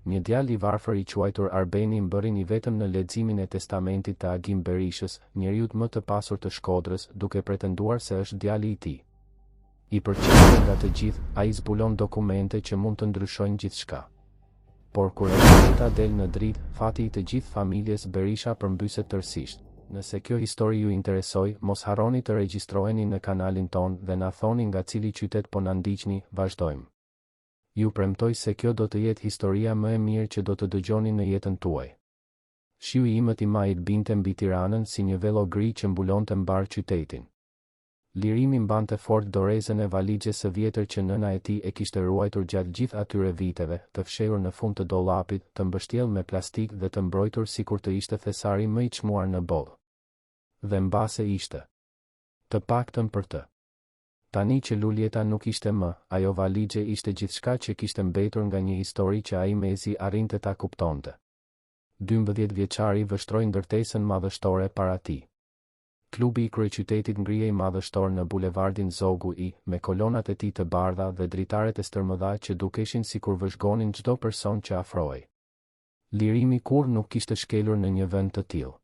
një djalë i varfër i quajtur Arbeni mbërrini vetëm në leximin e testamentit të Agim Berishës, njeriut më të pasur të Shkodrës, duke pretenduar se është djali i tij. I përqendruar nga të gjithë, ai zbulon dokumente që mund të ndryshojnë gjithçka. Por kur realita del në dritë, fati i të gjithë familjes Berisha përmbyset tërësisht. Nëse kjo histori ju interesoj, mos harroni të regjistroheni në kanalin ton dhe na thoni nga cili qytet po na ndiqni, vazhdojmë. Ju premtoj se kjo do të jetë historia më e mirë që do të dëgjoni në jetën tuaj. Shiu i imët i majit binte mbi Tiranën si një velo gri që mbulonte mbar qytetin. Lirimi mbante fort dorezën e valigjes së vjetër që nëna e tij e kishte ruajtur gjatë gjithë atyre viteve, të fshehur në fund të dollapit, të mbështjellë me plastik dhe të mbrojtur sikur të ishte thesari më i çmuar në botë. Dhe mbase ishte. Të paktën për të. Tani që Luljeta nuk ishte më, ajo valigje ishte gjithçka që kishte mbetur nga një histori që ai mezi arrinte ta kuptonte. 12 vjeçari vështroi ndërtesën madhështore para tij. Klubi i kryeqytetit ngrihej madhështor në bulevardin Zogu I, me kolonat e tij të bardha dhe dritaret e stërmëdha që dukeshin sikur vëzhgonin çdo person që afrohej. Lirimi kurrë nuk kishte shkelur në një vend të tillë.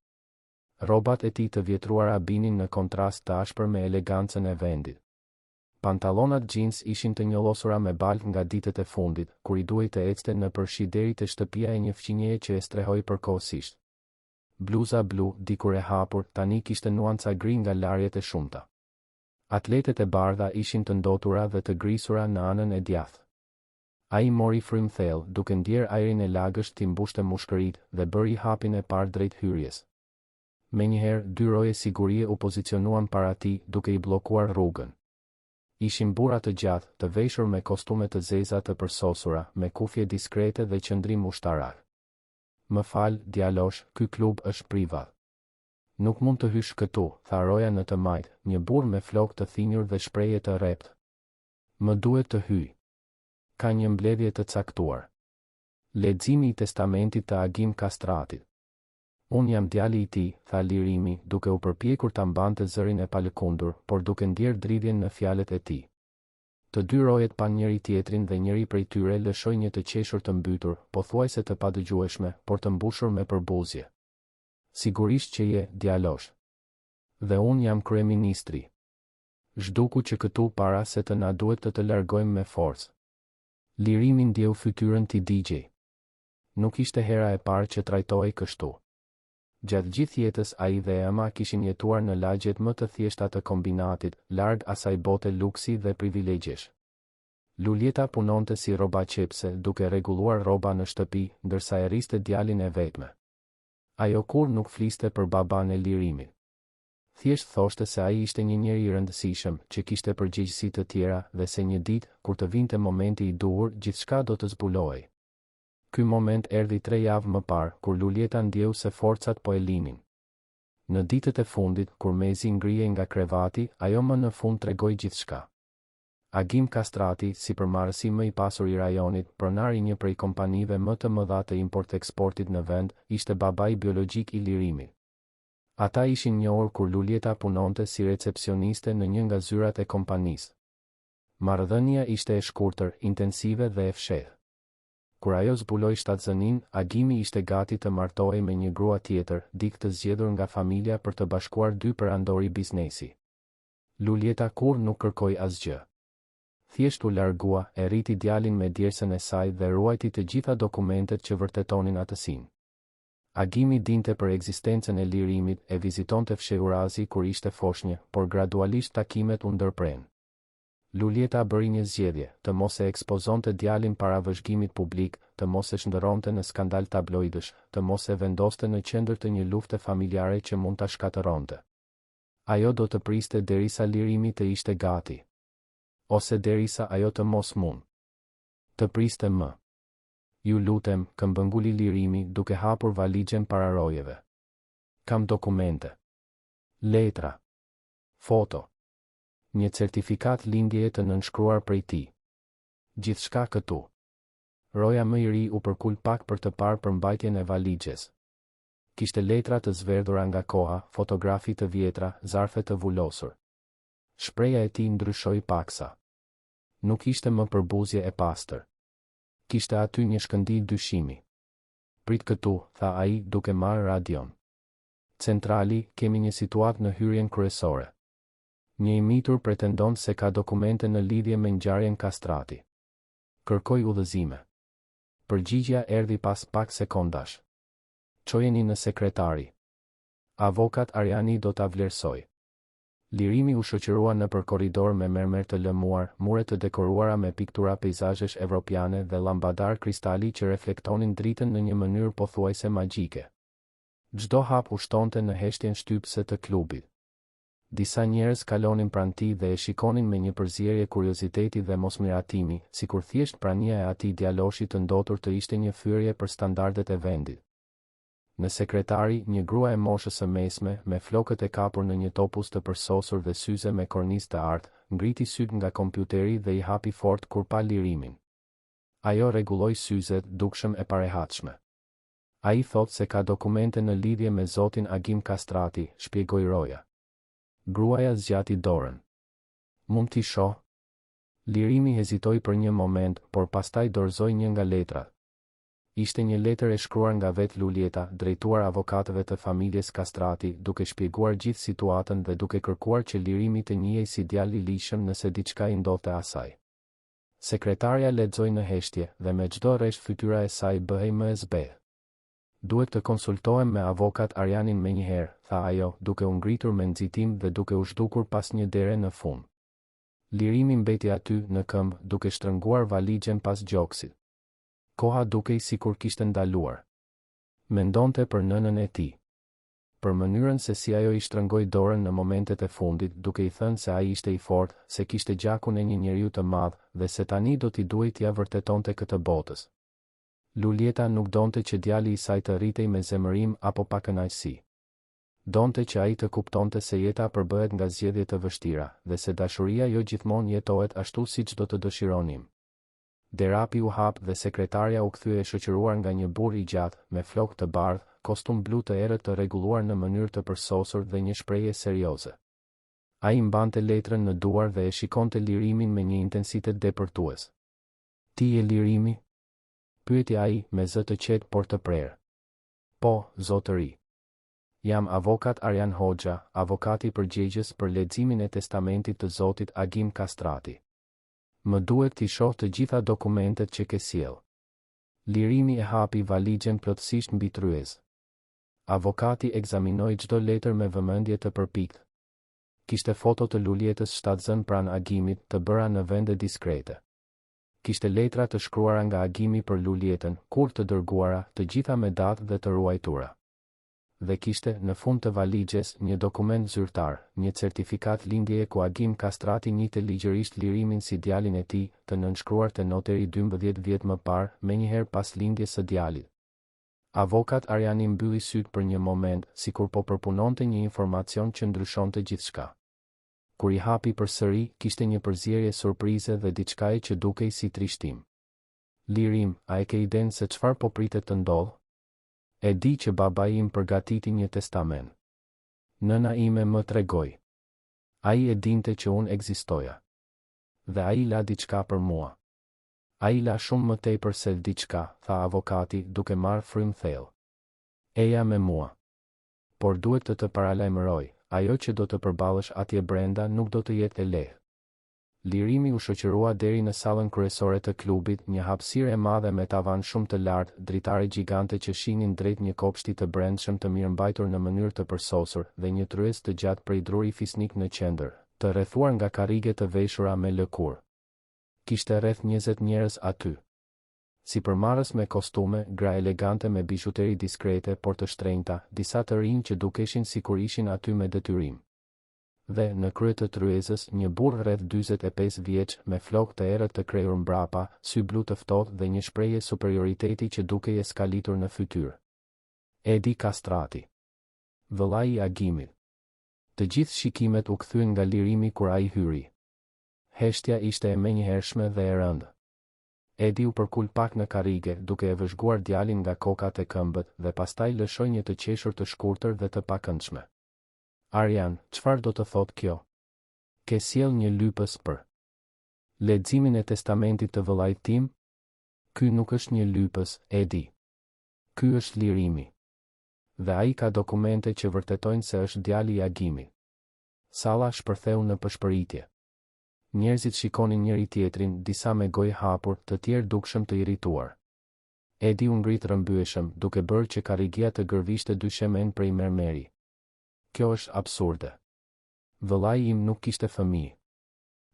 Rrobat e tij të vjetruara binin në kontrast të ashpër me elegancën e vendit. Pantallonat jeans ishin të njollosura me balkë nga ditët e fundit, kur i duhej të ecte nëpër shi deri te shtëpia e një fqinjeje që e strehoi përkohësisht. Bluza blu, dikur e hapur, tani kishte nuanca gri nga larjet e shumta. Atletet e bardha ishin të ndotura dhe të grisura në anën e djathtë. Ai mori frym thellë, duke ndjer ajrin e lagësht t'i mbushte mushkëritë dhe bëri hapin e parë drejt hyrjes. Menjëherë, 2 roje sigurie u pozicionuan para tij, duke i bllokuar rrugën. Ishin burra të gjatë, të veshur me kostume të zeza të përsosura, me kufje diskrete dhe qëndrim ushtarak. Më fal, djalosh, ky klub është privat. Nuk mund të hysh këtu, tha roja në të majt, një burr me flokë të thinjur dhe shprehje të rrept. Më duhet të hyj. Ka një mbledhje të caktuar. Leximi i testamentit të Agim Kastratit. Unë jam djali i tij, tha Lirimi, duke u përpjekur ta mbante zërin e palëkundur, por duke ndjer dridhjen në fjalët e tij. Të 2 rojet pan njëri tjetrin dhe njëri prej tyre lëshoi një të qeshur të mbytur, pothuajse të padëgjueshme, por të mbushur me përbuzje. Sigurisht që je, djalosh. Dhe unë jam kryeministri. Zhduku që këtu para se të na duhet të largojmë me forcë. Lirimi ndjeu fytyrën ti DJ. Nuk ishte hera e parë që trajtohej kështu. Gjatë gjithë jetës ai dhe Emma kishin jetuar në lagjet më të thjeshta të kombinatit, larg asaj bote luksi dhe privilegjesh. Luljeta punonte si rrobaqepse, duke rregulluar rroba në shtëpi, ndërsa e rriste djalin e vetme. Ajo kur nuk fliste për baban e Lirimit. Thjesht thoshte se ai ishte një njeri i rëndësishëm, që kishte përgjegjësi të tjera dhe se një ditë, kur të vinte momenti i duhur, gjithçka do të zbulohej. Ky moment erdhi 3 javë më parë, kur Luljeta ndjeu se forcat po e linin. Në ditët e fundit, kur mezi ngrihej nga krevati, ajo më në fund tregoi gjithçka. Agim Kastrati, si përmarrësi më i pasur i rajonit, pronar i një prej kompanive më të mëdha të import-eksportit në vend, ishte babai biologjik i Lirimit. Ata ishin njohur kur Luljeta punonte si recepcioniste në një nga zyrat e kompanisë. Marrëdhënia ishte e shkurtër, intensive dhe e fshehtë. Kur ajo zbuloi shtatzënin, Agimi ishte gati të martohej me një grua tjetër, dikë të zgjedhur nga familja për të bashkuar 2 perandori biznesi. Luljeta kur nuk kërkoi asgjë. Thjesht u largua, e rriti djalin me djersën e saj dhe ruajti të gjitha dokumentet që vërtetonin atësinë. Agimi dinte për ekzistencën e Lirimit, e vizitonte fshehurazi kur ishte foshnjë, por gradualisht takimet u ndërpren. Luljeta bëri një zgjedhje, të mos e ekspozonte djalin para vëzhgimit publik, të mos e shndërronte në skandal tabloidësh, të mos e vendoste në qendër të një lufte familjare që mund ta shkatëronte. Ajo do të priste derisa Lirimi të ishte gati. Ose derisa ajo të mos mund të priste më. Ju lutem, këmbënguli Lirimi, duke hapur valigjen para rojeve. Kam dokumente. Letra. Foto. Një certifikat lindjeje të nënshkruar prej tij. Gjithçka këtu. Roja më i ri u përkul pak për të parë përmbajtjen e valigjes. Kishte letra të zverdhura nga koha, fotografi të vjetra, zarfe të vullosur. Shpreha e tij ndryshoi paksa. Nuk ishte më përbuzje e pastër. kishte aty një shkëndij dyshimi. Prit këtu, tha ai, duke marrë radion. Centrali, kemi një situatë në hyrjen kryesore. Një i mitur pretendon se ka dokumente në lidhje me ngjarjen Kastrati. Kërkoj udhëzime. Përgjigjja erdhi pas pak sekondash. Çojeni në sekretari. Avokat Ariani do ta vlerësoj. Lirimi u shoqërua nëpër korridor me mermer të lëmuar, mure të dekoruara me piktura peizazhesh evropiane dhe lambadar kristali që reflektonin dritën në një mënyrë pothuajse magjike. Çdo hap u shtonte në heshtjen shtypëse të klubit. Disa njerëz kalonin pranë tij dhe e shikonin me një përzierje kurioziteti dhe mosmiratimi, sikur thjesht prania e atij djaloshi të ndotur të ishte një thyrje për standardet e vendit. Në sekretari, një grua e moshës së mesme, me flokët e kapur në një topuz të përsosur dhe syze me kornizë të artë, ngriti syt nga kompjuteri dhe i hapi fort kur pa Lirimin. Ajo rregulloi syzet, dukshëm e parehatshme. Ai thot se ka dokumente në lidhje me zotin Agim Kastrati, shpjegoi Roja. Gruaja zgjati dorën. Mund t'i shoh? Lirimi hezitoi për një moment, por pastaj dorëzoi një nga letrat. Ishte një letër e shkruar nga vet Lulieta, drejtuar avokatëve të familjes Kastrati, duke shpjeguar gjithë situatën dhe duke kërkuar që Lirimi të njihej si djalë i lishëm nëse diçka i ndodhte asaj. Sekretarja lexoi në heshtje dhe me çdo rresht fytyra e saj bëhej më e zbehtë. Duhet të konsultohem me avokat Arianin menjëherë, tha ajo, duke u ngritur me nxitim dhe duke u zhdukur pas një dere në fund. Lirimi mbeti aty në këmbë, duke shtrënguar valixhen pas gjoksit. Koha dukej sikur kishte ndaluar. Mendonte për nënën e tij. Për mënyrën se si ajo i shtrëngoi dorën në momentet e fundit, duke i thënë se ai ishte i fortë, se kishte gjakun e një njeriu të madh dhe se tani do t'i duhej t'ia vërtetonte këtë botës. Lulieta nuk donte që djali i saj të rritej me zemërim apo pa kënaqësi. Donte që ai të kuptonte se jeta përbëhet nga zgjedhje të vështira dhe se dashuria jo gjithmonë jetohet ashtu siç do të dëshironim. Derapi u hap dhe sekretarja u kthye e shoqëruar nga një burr i gjatë, me flokë të bardhë, kostum blu të errët të rregulluar në mënyrë të përsosur dhe një shprehje serioze. Ai mbante letrën në duar dhe e shikonte Lirimin me një intensitet depërtues. Ti je Lirimi? Pyeti ai me zë të qetë por të prerë. Po, zotëri. Jam avokat Arian Hoxha, avokati përgjegjës për leximin e testamentit të zotit Agim Kastrati. Më duhet t'i shoh të gjitha dokumentet që ke sjell. Lirimi e hapi valixhen plotësisht mbi tryezë. Avokati ekzaminoi çdo letër me vëmendje të përpiktë. Kishte foto të Lulietës shtatzën pranë Agimit, të bëra në vende diskrete. Kishte letra të shkruara nga Agimi për Lulietën, kur të dërguara, të gjitha me datë dhe të ruajtura. Dhe kishte, në fund të valixhes, një dokument zyrtar, një certifikat lindjeje ku Agim Kastrati njihte ligjërisht Lirimin si djalin e tij, të nënshkruar te noteri 12 vjet më parë, menjëherë pas lindjes së djalit. Avokat Ariani mbylli syt për një moment, sikur po përpunonte një informacion që ndryshonte gjithçka. Kur i hapi përsëri, kishte një përzierje surprize dhe diçkaje që dukej si trishtim. Lirim, a e ke idenë se çfarë po pritet të ndodhë? E di që babai im përgatiti një testament. Nëna ime më tregoi. Ai e dinte që unë ekzistoja. Dhe ai la diçka për mua. Ai la shumë më tepër se diçka, tha avokati, duke marrë frym thellë. Eja me mua. Por duhet të paralajmëroj, ajo që do të përballesh atje brenda nuk do të jetë e lehtë. Lirimi u shoqërua deri në sallën kryesore të klubit, një hapësirë e madhe me tavan shumë të lartë, dritare gjigante që shinin drejt një kopshti të brendshëm të mirëmbajtur në mënyrë të përsosur dhe një tryezë të gjatë prej druri fisnik në qendër, të rrethuar nga karrige të veshura me lëkurë. Kishte rreth 20 njerëz aty. Sipërmarrës me kostume, gra elegante me bishuteri diskrete por të shtrenjta, disa të rinj që dukeshin sikur ishin aty me detyrim. Dhe në krye të tryezës një burr rreth 45 vjeç me flokë të errët të krejur mbrapa, sy blu të ftohtë dhe një shprehje superioriteti që dukej e skalitur në fytyrë. Edi Kastrati. Vëllai i Agimit. Të gjithë shikimet u kthyen nga Lirimi kur ai hyri. Heshtja ishte e menjëhershme dhe e rëndë. Edi u përkul pak në karrige, duke e vëzhguar djalin nga kokat e këmbët dhe pastaj lëshoi një të qeshur të shkurtër dhe të pakëndshme. Arian, çfarë do të thotë kjo? Ke sjell një lypës për leximin e testamentit të vëllait tim? Ky nuk është një lypës, e di. Ky është lirimi. Dhe ai ka dokumente që vërtetojnë se është djali i Agimit. Salla shpërtheu në pëshpëritje. Njerëzit shikonin njëri tjetrin, disa me gojë hapur, të tjerë dukshëm të irrituar. Edi u ngrit rrëmbyeshëm, duke bërë që karrigia të gërvishte dy shemen prej mermeri. Kjo është absurde. Vëllai im nuk kishte fëmijë.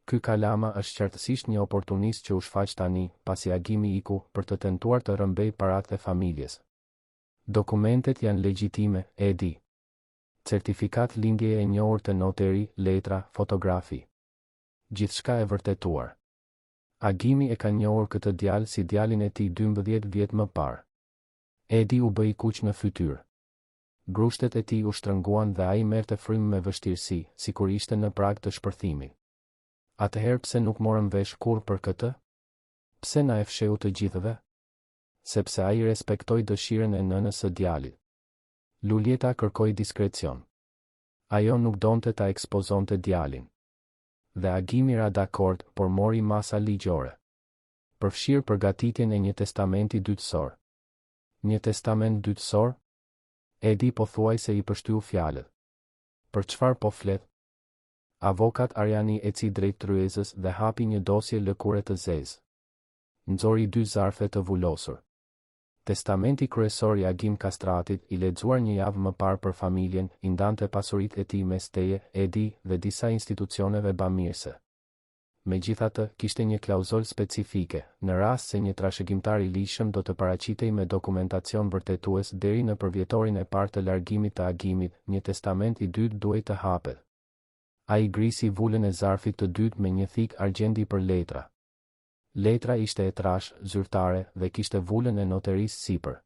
Ky kalama është qartësisht një oportunist që u shfaq tani, pasi Agimi iku, për të tentuar të rrëmbej paratë e familjes. Dokumentet janë legjitime, e di. Certifikat lindjeje e njohur të noteri, letra, fotografi. Gjithçka e vërtetuar. Agimi e ka njohur këtë djalë si djalin e tij 12 vjet më parë. Edi u bë i kuq në fytyrë. Grushtet e tij u shtrënguan dhe ai merrte frymë me vështirësi, sikur ishte në prag të shpërthimit. Atëherë pse nuk morëm vesh kurrë për këtë? Pse na e fsheu të gjithëve? Sepse ai respektoi dëshirën e nënës së djalit. Lulieta kërkoi diskrecion. Ajo nuk donte ta ekspozonte djalin. Dhe Agimi ra dakord, por mori masa ligjore. Përfshirë përgatitjen e një testamenti dytësor. Një testament dytësor? Edi pothuajse i pështyu fjalët. Për çfarë po flet? Avokat Arjani eci drejt tryezës dhe hapi një dosje lëkure të zezë. Nxori 2 zarfe të vullosur. Testamenti kryesor i Agim Kastratit, i lexuar një javë më parë për familjen, i ndante pasuritë e tij mes teje, Edi dhe disa institucioneve bamirëse. Megjithatë, kishte një klauzol specifike, në rast se një trashëgimtar i lishëm do të paraqitej me dokumentacion vërtetues deri në përvjetorin e parë të largimit të Agimit, një testament i dytë duhej të hapet. Ai grisi vulën e zarfit të dytë me një thik argjendi për letra. Letra ishte e trash, zyrtare dhe kishte vulën e noterisë sipër.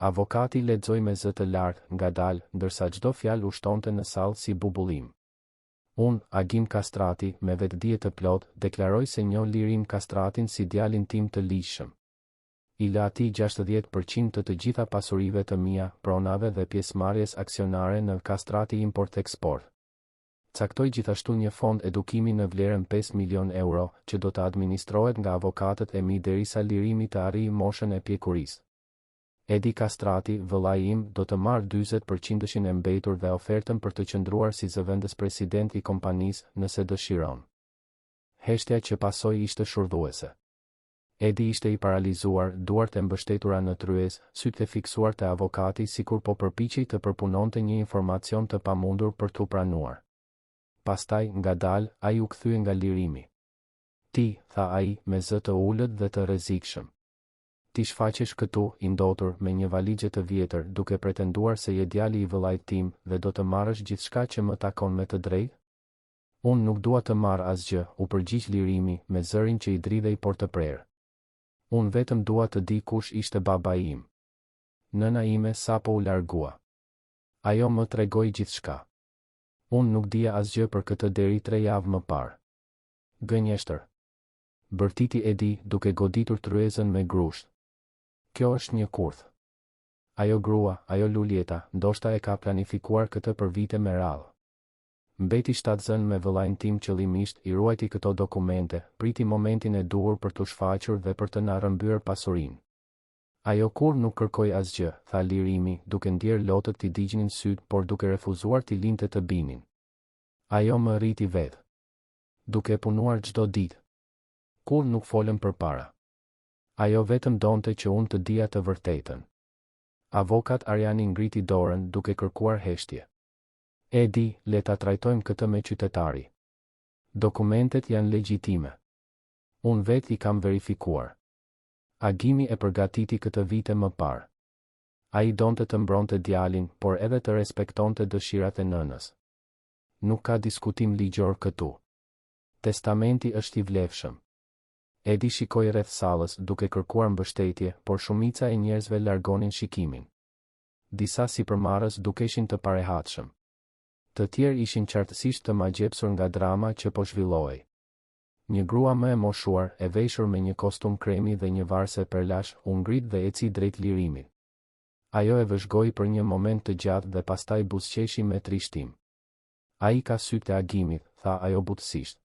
Avokati lexoi me zë të lartë, ngadalë, ndërsa çdo fjalë u shtonte në sallë si bubullim. Unë, Agim Kastrati, me vetdije të plot, deklaroj se njoh Lirim Kastratin si djalin tim të lishëm. I la atij 60% të gjitha pasurive të mia, pronave dhe pjesëmarrjes aksionare në Kastrati Import-Export. Caktoi gjithashtu një fond edukimi në vlerën 5 milion euro, që do të administrohet nga avokatët e mi derisa Lirimi të arrijë moshën e pjekurisë. Edi Kastrati, vëllai im, do të marrë 40% e mbetur dhe ofertën për të qëndruar si zëvendës president i kompanisë, nëse dëshiron. Heshtja që pasoi ishte shurdhuese. Edi ishte i paralizuar, duart e mbështetura në tryezë, sytë e fiksuar te avokati sikur po përpiqej të përpunonte një informacion të pamundur për t'u pranuar. Pastaj, ngadalë, ai u kthye nga Lirimi. Ti, tha ai, me zë të ulët dhe të rrezikshëm. Ti shfaqesh këtu, i ndotur, me një valixhe të vjetër, duke pretenduar se je djali i vëllait tim dhe do të marrësh gjithçka që më takon me të drejtë? Unë nuk dua të marr asgjë, u përgjigj Lirimi, me zërin që i dridhej por të prerë. Unë vetëm dua të di kush ishte babai im. Nëna ime sapo u largua. Ajo më tregoi gjithçka. Unë nuk dija asgjë për këtë deri 3 javë më parë. Gënjeshtër. Bërtiti Edi, duke goditur tryezën me grusht. Kjo është një kurth. Ajo grua, ajo Lulieta, ndoshta e ka planifikuar këtë për vite me radhë. Mbeti shtatzën me vëllain tim qëllimisht, i ruajti këto dokumente, priti momentin e duhur për t'u shfaqur dhe për të na rrëmbyer pasurinë. Ajo kur nuk kërkoi asgjë, tha Lirimi, duke ndjer lotët t'i digjnin syt, por duke refuzuar t'i linte të binin. Ajo më rriti vetë. Duke punuar çdo ditë. Kur nuk folëm përpara. Ajo vetëm donte që unë të dija të vërtetën. Avokat Arjani ngriti dorën duke kërkuar heshtje. Edi, le ta trajtojmë këtë me qytetari. Dokumentet janë legjitime. Unë vetë i kam verifikuar. Agimi e përgatiti këtë vite më parë. Ai donte të mbronte djalin, por edhe të respektonte dëshirat e nënës. Nuk ka diskutim ligjor këtu. Testamenti është i vlefshëm. Edi shikoi rreth sallës duke kërkuar mbështetje, por shumica e njerëzve largonin shikimin. Disa sipërmarrës dukeshin të parehatshëm. Të tjerë ishin qartësisht të magjepsur nga drama që po zhvillohej. Një grua më e moshuar, e veshur me një kostum kremi dhe një varse perlash, u ngrit dhe eci drejt Lirimit. Ajo e vëzhgoi për një moment të gjatë dhe pastaj buzëqeshi me trishtim. Ai ka sytë e Agimit, tha ajo butësisht.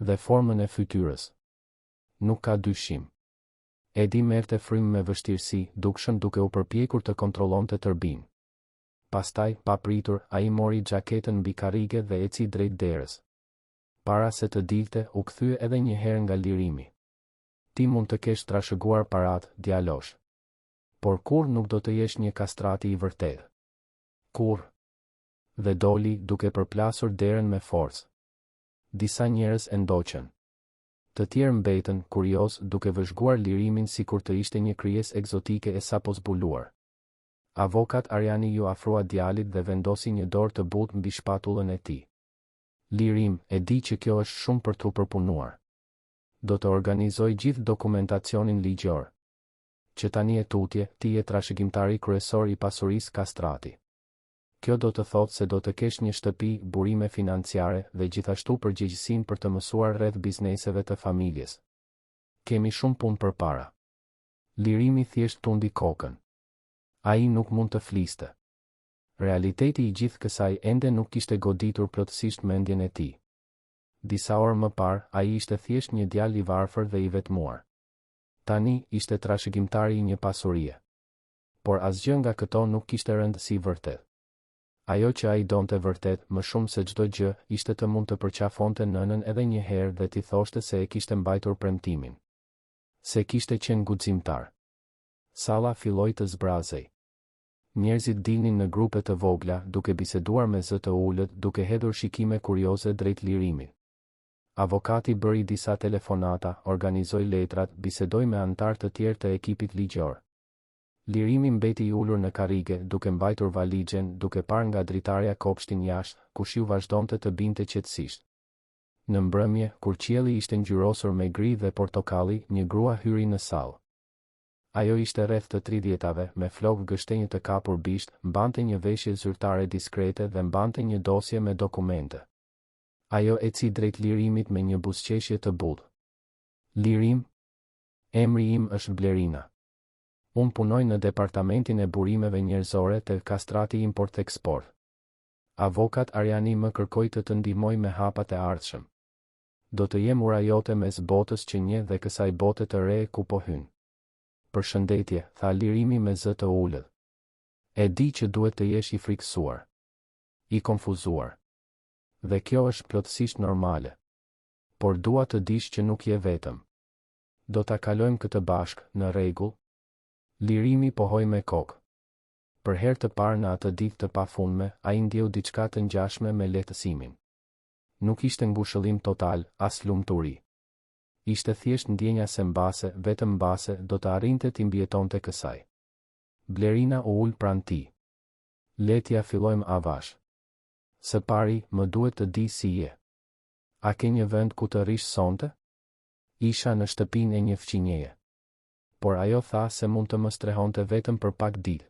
Dhe formën e fytyrës. Nuk ka dyshim. Edi merrte frymë me vështirësi, dukshëm duke u përpjekur të kontrollonte tërbinë. Pastaj, pa pritur, ai mori xhaketën mbi karrige dhe eci drejt derës. Para se të dilte, u kthye edhe një herë nga lirimi. Ti mund të kesh trashëguar parat, djalosh. Por kur nuk do të jesh një kastrati i vërtet. Kur? Dhe doli duke përplasur derën me forcë. Disa njerëz e ndoqën. Të tjerë mbetën, kurioz, duke vëzhguar lirimin sikur të ishte një krijesë egzotike e sapo zbuluar. Avokat Ariani ju afrua djalit dhe vendosi një dorë të butë mbi shpatullën e tij. Lirim, e di që kjo është shumë për t'u përpunuar. Do të organizoj gjithë dokumentacionin ligjor. Që tani e tutje, ti je trashëgimtari kryesor i pasurisë Kastrati. Kjo do të thotë se do të kesh një shtëpi, burime financiare dhe gjithashtu përgjegjësinë për të mësuar rreth bizneseve të familjes. Kemi shumë punë përpara. Lirimi thjesht tundi kokën. Ai nuk mund të fliste. Realiteti i gjithë kësaj ende nuk kishte goditur plotësisht mendjen e tij. Disa orë më parë, ai ishte thjesht një djalë i varfër dhe i vetmuar. Tani ishte trashëgimtari i një pasurie. Por asgjë nga këto nuk kishte rëndësi vërtet. Ajo që ai donte vërtet, më shumë se çdo gjë, ishte të mund të përqafonte nënën edhe një herë dhe t'i thoshte se e kishte mbajtur premtimin. Se kishte qenë guximtar. Salla filloi të zbrazej. Njerëzit dilnin në grupe të vogla, duke biseduar me zë të ulët, duke hedhur shikime kurioze drejt lirimit. Avokati bëri disa telefonata, organizoi letrat, bisedoi me anëtar të tjerë të ekipit ligjor. Lirimi mbeti i ulur në karrige, duke mbajtur valixhen, duke parë nga dritarja kopshtin jashtë, ku shiu vazhdonte të binte qetësisht. Në mbrëmje, kur qielli ishte ngjyrosur me gri dhe portokalli, një grua hyri në sallë. Ajo ishte rreth të 30-tave, me flokë gështenjë të kapur bisht, mbante një veshje zyrtare diskrete dhe mbante një dosje me dokumente. Ajo eci drejt lirimit me një buzëqeshje të butë. Lirim? Emri im është Blerina. Unë punoj në departamentin e burimeve njerëzore të Kastrati Import-Export. Avokat Ariani më kërkoi të të ndihmoj me hapat e ardhshëm. Do të jem ura jote mes botës që një dhe kësaj bote të re ku po hyn. Përshëndetje, tha Lirimi me zë të ulët. E di që duhet të jesh i frikësuar. I konfuzuar. Dhe kjo është plotësisht normale. Por dua të dish që nuk je vetëm. Do ta kalojmë këtë bashkë, në rregull? Lirimi pohoi me kokë. Për herë të parë në atë ditë të pafundme, ai ndjeu diçka të ngjashme me lehtësimin. Nuk ishte ngushëllim total, as lumturi. Ishte thjesht ndjenja se mbase, vetëm mbase, do të arrinte t'i mbjetonte kësaj. Blerina u ul pranë tij. Letja fillojmë avash. Së pari, më duhet të di si je. A ke një vend ku të rish sonte? Isha në shtëpinë e një fqinjeje. Por ajo tha se mund të më strehonte vetëm për pak ditë.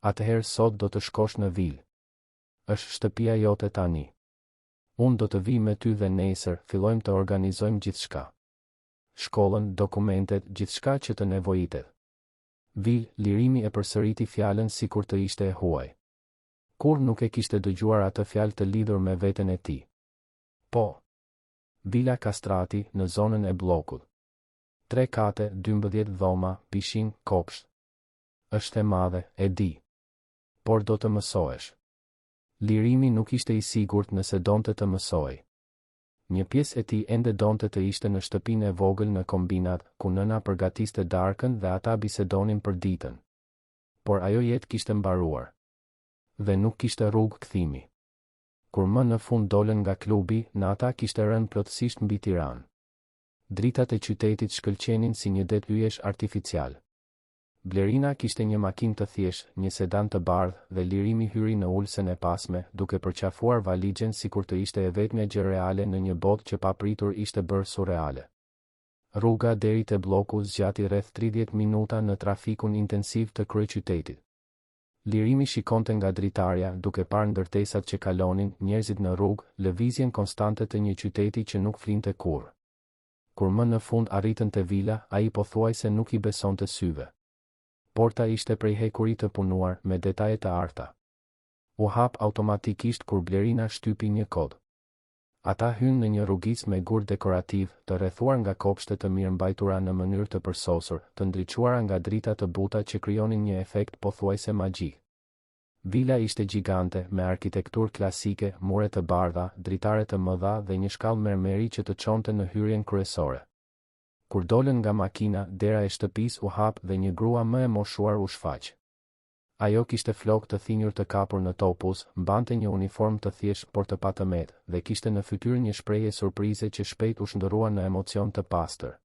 Atëherë sot do të shkosh në vilë. Është shtëpia jote tani. Unë do të vi me ty dhe nesër, fillojmë të organizojmë gjithçka. Shkollën, dokumentet, gjithçka që të nevojitet. Vil, Lirimi e përsëriti fjalën sikur të ishte e huaj. Kur nuk e kishte dëgjuar atë fjalë të lidhur me veten e tij. Po. Vila Kastrati, në zonën e bllokut. 3 kate, 12 dhoma, pishin, kopsht. Është e madhe, e di. Por do të mësohesh. Lirimi nuk ishte i sigurt nëse donte të mësoj. Një pjesë e tij ende donte të ishte në shtëpinë e vogël në kombinat, ku nëna përgatiste darkën dhe ata bisedonin për ditën. Por ajo jetë kishte mbaruar. Dhe nuk kishte rrugë kthimi. Kur më në fund dolën nga klubi, nata kishte rënë plotësisht mbi Tiranë. Dritat e qytetit shkëlqenin si një det yjesh artificial. Blerina kishte një makinë të thjeshtë, një sedan të bardhë dhe Lirimi hyri në ulsen e pasme, duke përqafuar valixhen sikur të ishte e vetmja gjë reale në një botë që papritur ishte bërë surreale. Rruga deri te bloku zgjati rreth 30 minuta në trafikun intensiv të kryeqytetit. Lirimi shikonte nga dritarja, duke parë ndërtesat që kalonin, njerëzit në rrugë, lëvizjen konstante të një qyteti që nuk flinte kurrë. Kur më në fund arritën te vila, ai pothuajse nuk i besonte syve. Porta ishte prej hekurit të punuar, me detaje të arta. U hap automatikisht kur Blerina shtypi një kod. Ata hynë në një rrugicë me gur dekorativ, të rrethuar nga kopshte të mirëmbajtura në mënyrë të përsosur, të ndriçuara nga drita të buta që krijonin një efekt pothuajse magjik. Vila ishte gjigante, me arkitekturë klasike, mure të bardha, dritare të mëdha dhe një shkallë mermeri që të çonte në hyrjen kryesore. Kur dolën nga makina, dera e shtëpisë u hap dhe një grua më e moshuar u shfaq. Ajo kishte flokë të thinjur të kapur në topuz, mbante një uniform të thjeshtë por të patëmet, dhe kishte në fytyrë një shprehje surprize që shpejt u shndërrua në emocion të pastër.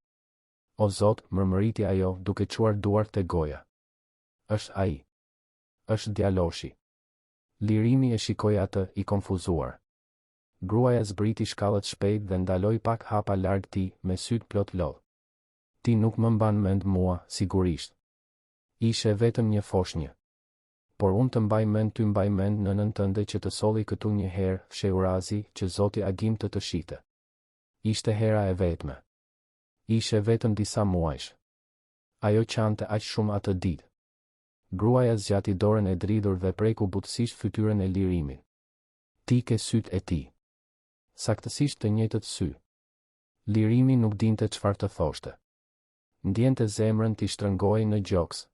O Zot, mërmëriti ajo, duke çuar duart te goja. Është ai. Është djaloshi. Lirimi e shikoi atë, i konfuzuar. Gruaja zbriti shkallët shpejt dhe ndaloi pak hapa larg tij, me syt plot lodh. Ti nuk më mban mend mua, sigurisht. Ishe vetëm një foshnjë. Por unë të mbaj mend ty, mbaj mend nënën tënde që të solli këtu një herë, fshehurazi, që Zoti Agim të shite. Ishte hera e vetme. Ishe vetëm disa muajsh. Ajo qante aq shumë atë ditë. Gruaja zgjati dorën e dridhur dhe preku butësisht fytyrën e Lirimit. Ti ke syt e ti. Saktësisht të njëjtët sy. Lirimi nuk dinte çfarë të thoshte. Ndjente zemrën t'i shtrëngoi në gjoks.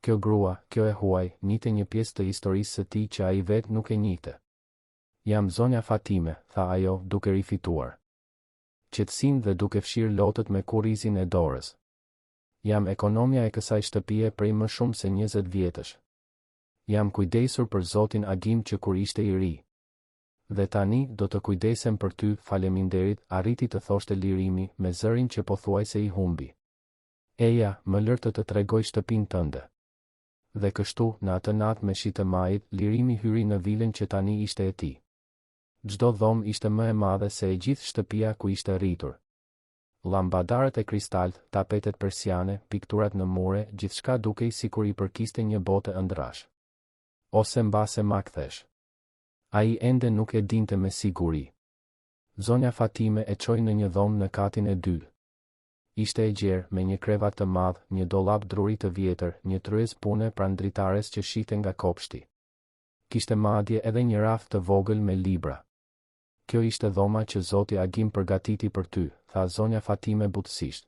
Kjo grua, kjo e huaj, njite një pjesë të historisë së tij që ai vetë nuk e njihte. Jam zonja Fatime, tha ajo, duke rifituar. Qetësinë dhe duke fshirë lotët me kurrizin e dorës. Jam ekonomja e kësaj shtëpie prej më shumë se 20 vjetësh. Jam kujdesur për Zotin Agim që kur ishte i ri. Dhe tani do të kujdesem për ty, faleminderit, arriti të thoshte Lirimi, me zërin që pothuajse i humbi. Eja, më lër të tregoj shtëpinë tënde. Dhe kështu, në atë natë me shi të majit, Lirimi hyri në vilën që tani ishte e tij. Çdo dhomë ishte më e madhe se e gjithë shtëpia ku ishte rritur. Lambadarët e kristalt, tapetet persiane, pikturat në mure, gjithçka dukej sikur i përkiste një bote ëndrash. Ose mbase ma kthesh. Ai ende nuk e dinte me siguri. Zonja Fatime e çoi në një dhomë në katin e dytë. Ishte e gjerë, me një krevat të madh, një dollap druri të vjetër, një tryez pune pranë dritares që shite nga kopshti. Kishte madje edhe një raftë të vogël me libra. Kjo ishte dhoma që Zoti Agim përgatiti për ty, tha zonja Fatime butësisht.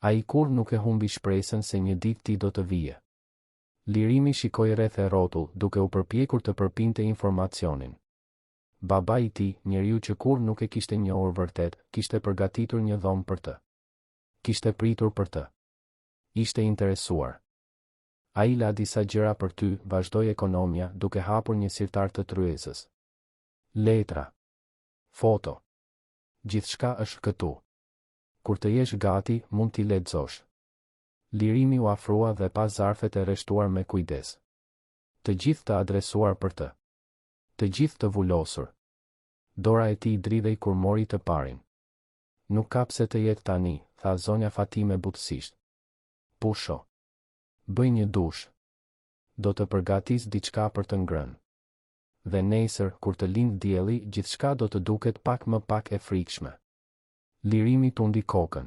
Ai kur nuk e humbi shpresën se një ditë ti do të vije. Lirimi shikoi rreth e rrotull, duke u përpjekur të përpinte informacionin. Baba i tij, njeriu që kur nuk e kishte njohur vërtet, kishte përgatitur një dhomë për të. Kishte pritur për të. Ishte interesuar. Ai la disa gjëra për ty, vazhdoi ekonomia, duke hapur një sirtar të tryezës. Letra. Foto. Gjithçka është këtu. Kur të jesh gati, mund t'i lexosh. Lirimi u afrua dhe pa zarfet e rreshtuar me kujdes. Të gjithë të adresuar për të. Të gjithë të vulosur. Dora e tij dridhej kur mori të parin. Nuk ka pse të jetë tani, tha zonja Fatime butësisht. Pusho. Bëj një dush. Do të përgatis diçka për të ngrënë. Dhe nesër, kur të lind dielli, gjithçka do të duket pak më pak e frikshme. Lirimi tundi kokën.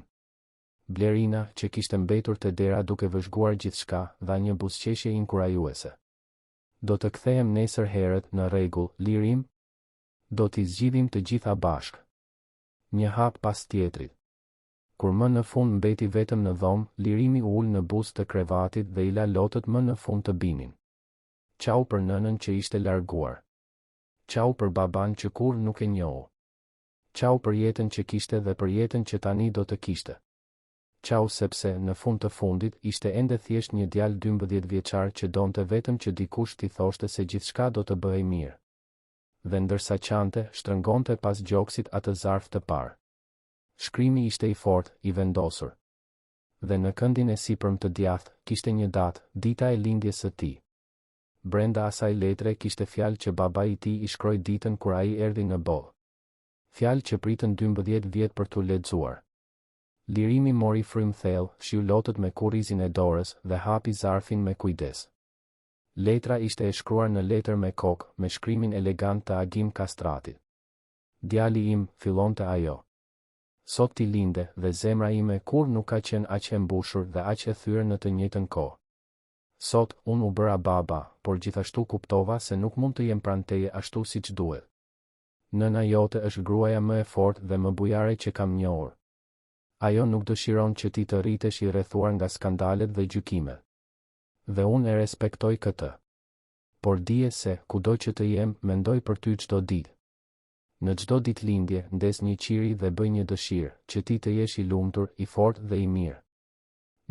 Blerina, që kishte mbetur te dera duke vëzhguar gjithçka, dha një buzëqeshje inkurajuese. Do të kthehem nesër herët, në rregull, Lirim? Do t'i zgjidhim të gjitha bashk. Një hap pas tjetrit. Kur më në fund mbeti vetëm në dhomë, Lirimi u ul në buzë të krevatit dhe i la lotët më në fund të binin. Qau për nënën që ishte larguar. Qau për baban që kur nuk e njohu. Qau për jetën që kishte dhe për jetën që tani do të kishte. Qau sepse, në fund të fundit, ishte ende thjesht një djalë 12 vjeçar që donte vetëm që dikush t'i thoshte se gjithçka do të bëhej mirë. Dhe ndërsa qante, shtrëngonte pas gjoksit atë zarf të parë. Shkrimi ishte i fortë, i vendosur. Dhe në këndin e sipërm të djathtë, kishte një datë, dita e lindjes së tij. Brenda asaj letre kishte fjalë që baba i tij i shkroi ditën kur ai erdhi në botë. Fjalë që pritën 12 vjet për t'u lexuar. Lirimi mori frym thellë, shiu lotët me kurrizin e dorës dhe hapi zarfin me kujdes. Letra ishte e shkruar në letër me kokë, me shkrimin elegant të Agim Kastratit. Djali im, fillonte ajo. Sot ti linde dhe zemra ime kur nuk ka qenë aq e mbushur dhe aq e thyer në të njëjtën kohë. Sot, unë u bëra baba, por gjithashtu kuptova se nuk mund të jem pranë teje ashtu siç duhet. Nëna jote është gruaja më e fortë dhe më bujare që kam njohur. Ajo nuk dëshiron që ti të rritesh i rrethuar nga skandalet dhe gjykimet. Dhe unë e respektoj këtë. Por dije se, kudo që të jem, mendoj për ty çdo ditë. Në çdo ditëlindje, ndes një qiri dhe bëj një dëshirë, që ti të jesh i lumtur, i fortë dhe i mirë.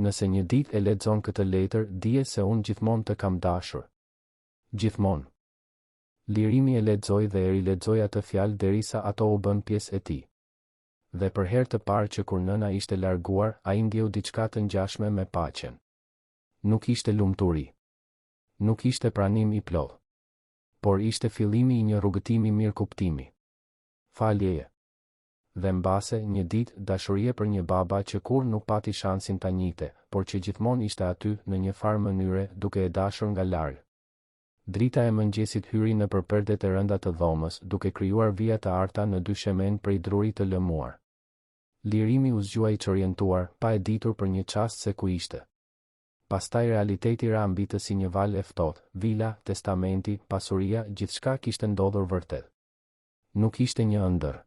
Nëse një ditë e lexon këtë letër, dije se unë gjithmonë të kam dashur. Gjithmonë. Lirimi e lexoi dhe e rilexoi atë fjalë derisa ato u bën pjesë e tij. Dhe për herë të parë që kur nëna ishte larguar, ai ndjeu diçka të ngjashme me paqen. Nuk ishte lumturi. Nuk ishte pranim i plotë. Por ishte fillimi i një rrugëtimi mirëkuptimi. Faljeje. Dhe mbase, një ditë, dashurie për një baba që kur nuk pati shansin ta njihte, por që gjithmonë ishte aty, në një farë mënyre, duke e dashur nga larg. Drita e mëngjesit hyri në përperdet e rënda të dhomës, duke krijuar vija të arta në dy shemen prej drurit të lëmuar. Lirimi u zgjua i çorientuar, pa e ditur për një çast se ku ishte. Pastaj realiteti ra mbi të si një val e ftohtë, vila, testamenti, pasuria, gjithçka kishte ndodhur vërtet. Nuk ishte një ëndër.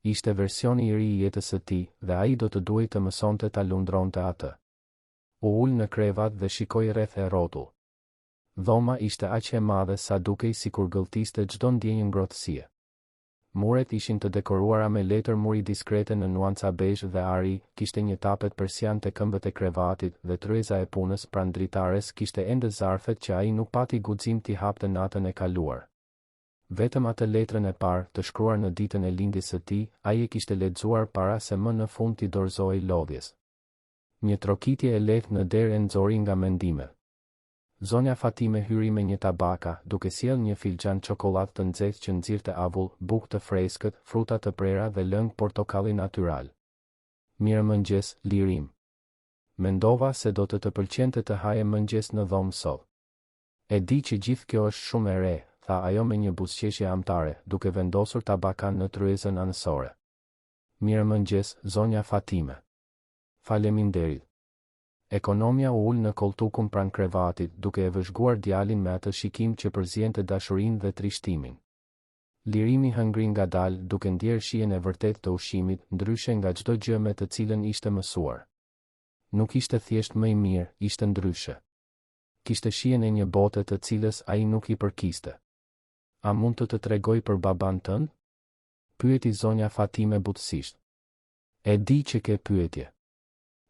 Ishte versioni i ri i jetës së tij, dhe ai do të duhej të mësonte ta lundronte atë. U ul në krevat dhe shikoi rreth e rrotull. Dhoma ishte aq e madhe sa dukej sikur gëlltiste çdo ndjenjë ngrohtësie. Muret ishin të dekoruara me letër muri diskrete në nuanca bezh dhe ari, kishte një tapet persian te këmbët e krevatit dhe tryeza e punës pranë dritares kishte ende zarfet që ai nuk pati guxim t'i hapte natën e kaluar. Vetëm atë letrën e parë, të shkruar në ditën e lindjes së tij, ai e kishte lexuar para se më në fund t'i dorëzohej lodhjes. Një trokitje e lehtë në derë e nxori nga mendimet. Zonja Fatime hyri me një tabaka, duke sjell një filxhan çokoladë të nxehtë që nxirrte avull, bukë të freskët, fruta të prera dhe lëng portokalli natyral. Mirëmëngjes, Lirim. Mendova se do të pëlqente të haje mëngjes në dhomë sot. E di që gjithë kjo është shumë e re, tha ajo me një buzëqeshje amtare, duke vendosur tabakan në tryezën anësore. Mirëmëngjes, zonja Fatime. Faleminderit. Ekonomia u ul në koltukun pranë krevatit, duke e vëzhguar djalin me atë shikim që përziente dashurinë dhe trishtimin. Lirimi hëngri ngadalë, duke ndjerë shijen e vërtet të ushqimit, ndryshe nga çdo gjë me të cilën ishte mësuar. Nuk ishte thjesht më i mirë, ishte ndryshe. Kishte shijen e një bote të cilës ai nuk i përkiste. A mund të tregoj për baban tënd? Pyeti zonja Fatime butësisht. E di që ke pyetje.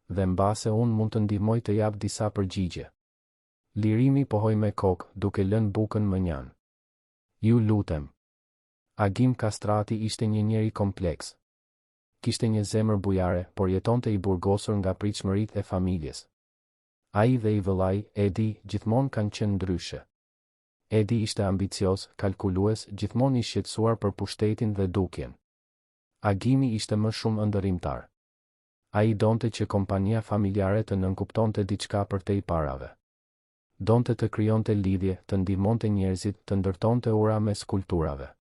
Dhe mbase unë mund të ndihmoj të jap disa përgjigje. Lirimi pohoi me kokë, duke lënë bukën më njanë. Ju lutem. Agim Kastrati ishte një njeri kompleks. Kishte një zemër bujare, por jetonte i burgosur nga pritshmëritë e familjes. Ai dhe i vëllai, Edi, gjithmonë kanë qenë ndryshe. Edi ishte ambicioz, kalkulues, gjithmonë i shqetësuar për pushtetin dhe dukjen. Agimi ishte më shumë ëndërrimtar. Ai donte që kompania familjare të nënkuptonte diçka për te i parave. Donte të krijonte lidhje, të ndihmonte njerëzit, të ndërtonte ura mes kulturave.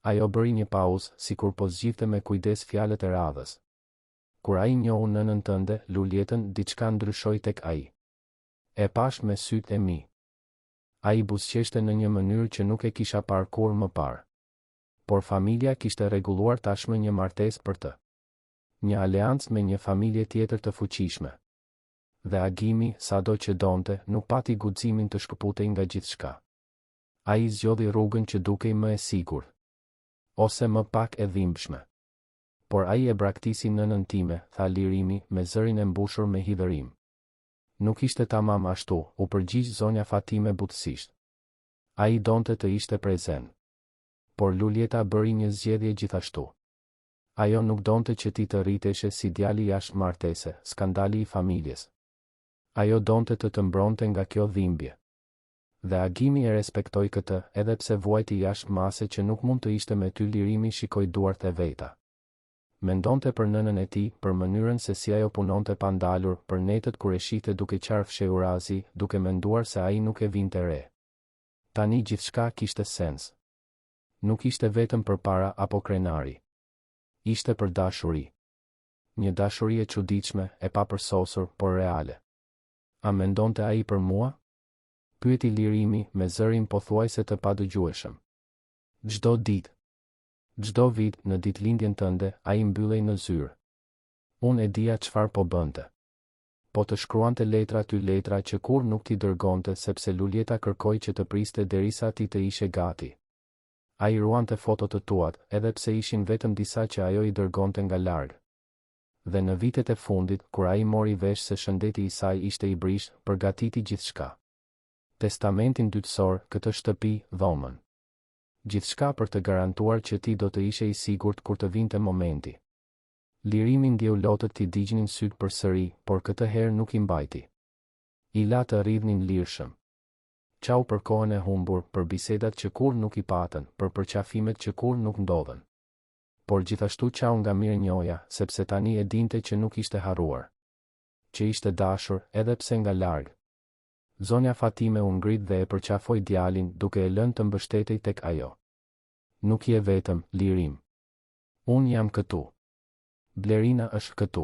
Ajo bëri një pauzë, sikur po zgjidhte me kujdes fjalët e radhës. Kur ai njohu nënën tënde, Luljetën, diçka ndryshoi tek ai. E pash me sytë e mi. Ai buzëqeshte në një mënyrë që nuk e kisha parë kur më parë. Por familja kishte rregulluar tashmë një martesë për të. Një aleancë me një familje tjetër të fuqishme. Dhe Agimi, sado që donte, nuk pati guximin të shkëputej nga gjithçka. Ai zgjodhi rrugën që dukej më e sigurt, ose më pak e dhimbshme. Por ai e braktisi nënën time, tha Lirimi, me zërin e mbushur me hidhërim. Nuk ishte tamam ashtu, u përgjigj zonja Fatime butësisht. Ai donte të ishte prezent. Por Luljeta bëri një zgjedhje gjithashtu. Ajo nuk donte që ti të rriteshe si djali jashtë martese, skandali i familjes. Ajo donte të mbronte nga kjo dhimbje. Dhe Agimi e respektoi këtë, edhe pse vuajti jashtë mase që nuk mund të ishte me ty. Lirimi shikoi duart e veta. Mendonte për nënën e tij, për mënyrën se si ajo punonte pa ndalur, për netët kur e shihte duke qarë fshehurazi, duke menduar se ai nuk e vinte re. Tani gjithçka kishte sens. Nuk ishte vetëm për para apo krenari. Ishte për dashuri. Një dashuri e çuditshme, e papërsosur, por reale. A mendonte ai për mua? Pyeti Lirimi me zërin pothuajse të padëgjueshëm. Çdo ditë. Çdo vit në ditëlindjen tënde, ai mbyllej në zyrë. Unë e dija çfarë po bënte. Po të shkruante letra ty letra që kur nuk t'i dërgonte sepse Lulieta kërkoi që të priste derisa ti të ishe gati. Ai ruante fotot të tuat, edhe pse ishin vetëm disa që ajo i dërgonte nga larg. Dhe në vitet e fundit, kur ai mori vesh se shëndeti i saj ishte i brish, përgatiti gjithçka. Testamentin dytësor, këtë shtëpi, dhomën. Gjithçka për të garantuar që ti do të ishe i sigurt kur të vinte momenti. Lirimin ndjeu lotët t'i digjnin syt përsëri, por këtë herë nuk i mbajti. I la të rridhnin lirshëm. Qau për kohën e humbur, për bisedat që kur nuk i patën, për përqafimet që kur nuk ndodhen. Por gjithashtu qau nga mirënjohja, sepse tani e dinte që nuk ishte harruar. Që ishte dashur, edhe pse nga larg. Zonja Fatime u ngrit dhe e përqafoi djalin, duke e lënë të mbështetej tek ajo. Nuk je vetëm, Lirim. Unë jam këtu. Blerina është këtu.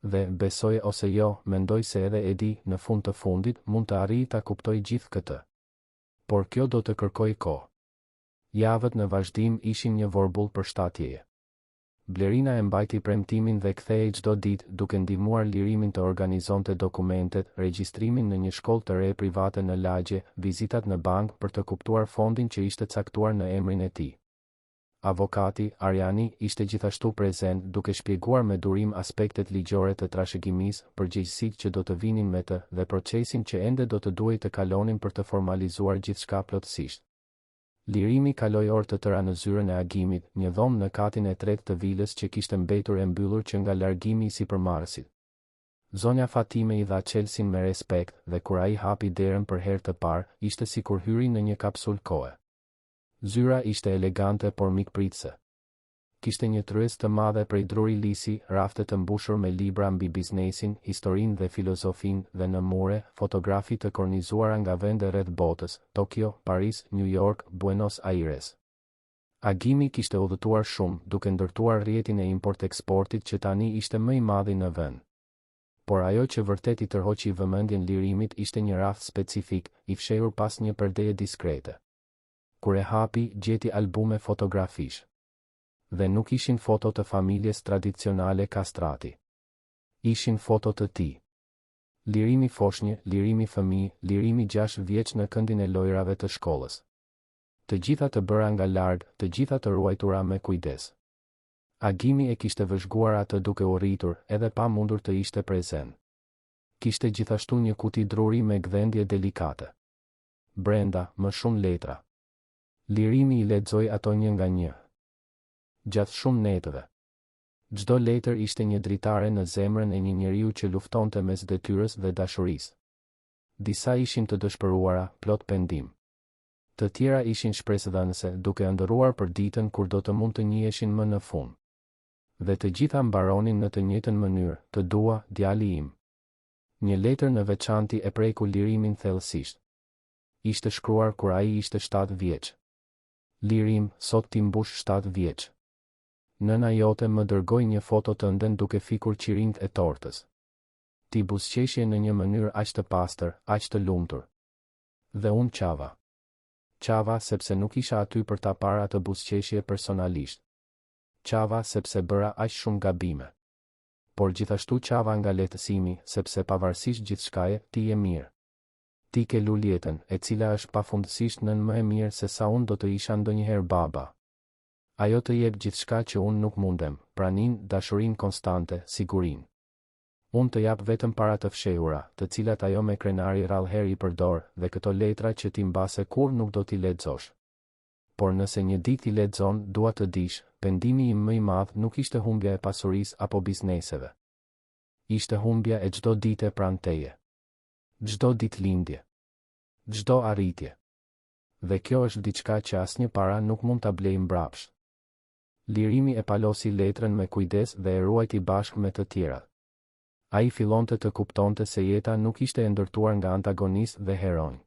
Dhe, besoje ose jo, mendoj se edhe e di, në fund të fundit, mund të arrijë ta kuptoj gjithë këtë. Por kjo do të kërkoj kohë. Javët në vazhdim ishin një vorbull për shtatjeje. Blerina e mbajti premtimin dhe kthehej çdo ditë, duke ndihmuar Lirimin të organizonte dokumentet, regjistrimin në një shkollë të re private në lagje, vizitat në bankë për të kuptuar fondin që ishte caktuar në emrin e tij. Avokati, Arjani, ishte gjithashtu prezent, duke shpjeguar me durim aspektet ligjore të trashëgimisë, përgjegjësitë që do të vinin me të dhe procesin që ende do të duhej të kalonin për të formalizuar gjithçka plotësisht. Lirimi kaloi orë të tëra në zyrën e agimit, një dhomë në katin e tretë të vilës që kishte mbetur e mbyllur që nga largimi i sipërmarrësit. Zonja Fatime i dha çelsin me respekt dhe kur ai hapi derën për herë të parë, ishte sikur hyri në një kapsul kohe. Zyra ishte elegante por mikpritse. Kishte një tryez të madhe prej druri lisi, rafte të mbushur me libra mbi biznesin, historinë dhe filozofinë dhe në mure, fotografi të kornizuara nga vende rreth botës, Tokyo, Paris, New York, Buenos Aires. Agimi kishte udhëtuar shumë, duke ndërtuar rrjetin e import-eksportit që tani ishte më i madhi në vend. Por ajo që vërtet i tërhoqi vëmendjen Lirimit ishte një raft specifik, i fshehur pas një perdeje diskrete. Kur e hapi, gjeti albume fotografish. Dhe nuk ishin foto të familjes tradicionale kastrati. Ishin foto të tij. Lirimi foshnjë, Lirimi fëmijë, Lirimi 6 vjeç në këndin e lojrave të shkollës. Të gjitha të bëra nga larg, të gjitha të ruajtura me kujdes. Agimi e kishte vëzhguar atë duke u rritur, edhe pa mundur të ishte prezent. Kishte gjithashtu një kuti druri me gdhendje delikate. Brenda, më shumë letra. Lirimi i lexoi ato një nga një. Gjatë shumë netëve. Çdo letër ishte një dritare në zemrën e një njeriu që luftonte mes detyrës dhe dashurisë. Disa ishin të dëshpëruara, plot pendim. Të tjera ishin shpresëdhënëse, duke ëndërruar për ditën kur do të mund të njiheshin më në fund. Dhe të gjitha mbaronin në të njëjtën mënyrë, të dua, djali im. Një letër në veçanti e preku Lirimin thellësisht. Ishte shkruar kur ai ishte 7 vjeç. Lirim, sot ti mbush 7 vjeç. Nëna jote më dërgoi një foto tënde duke fikur qirinjt e tortës. Ti buzëqeshje në një mënyrë aq të pastër, aq të lumtur. Dhe unë qava. Qava sepse nuk isha aty për ta parë atë buzëqeshje personalisht. Qava sepse bëra aq shumë gabime. Por gjithashtu qava nga lehtësimi, sepse pavarësisht gjithçkaje, ti je mirë. Ti ke Lulietën, e cila është pafundësisht nën më e mirë se sa unë do të isha ndonjëherë baba. Ajo të jep gjithçka që unë nuk mundem, praninë, dashurinë konstante, sigurinë. Unë të jap vetëm para të fshehura, të cilat ajo me krenari rallëherë i përdor, dhe këto letra që ti mbase kur nuk do t'i lexosh. Por nëse një ditë i lexon, dua të dish, pendimi im më i madh nuk ishte humbja e pasurisë apo bizneseve. Ishte humbja e çdo dite pranë teje. Çdo ditëlindje. Çdo arritje. Dhe kjo është diçka që asnjë para nuk mund ta blejë mbrapsht. Lirimi e palosi letrën me kujdes dhe e ruajti bashkë me të tjerat. Ai fillonte të kuptonte se jeta nuk ishte e ndërtuar nga antagonist dhe heronj.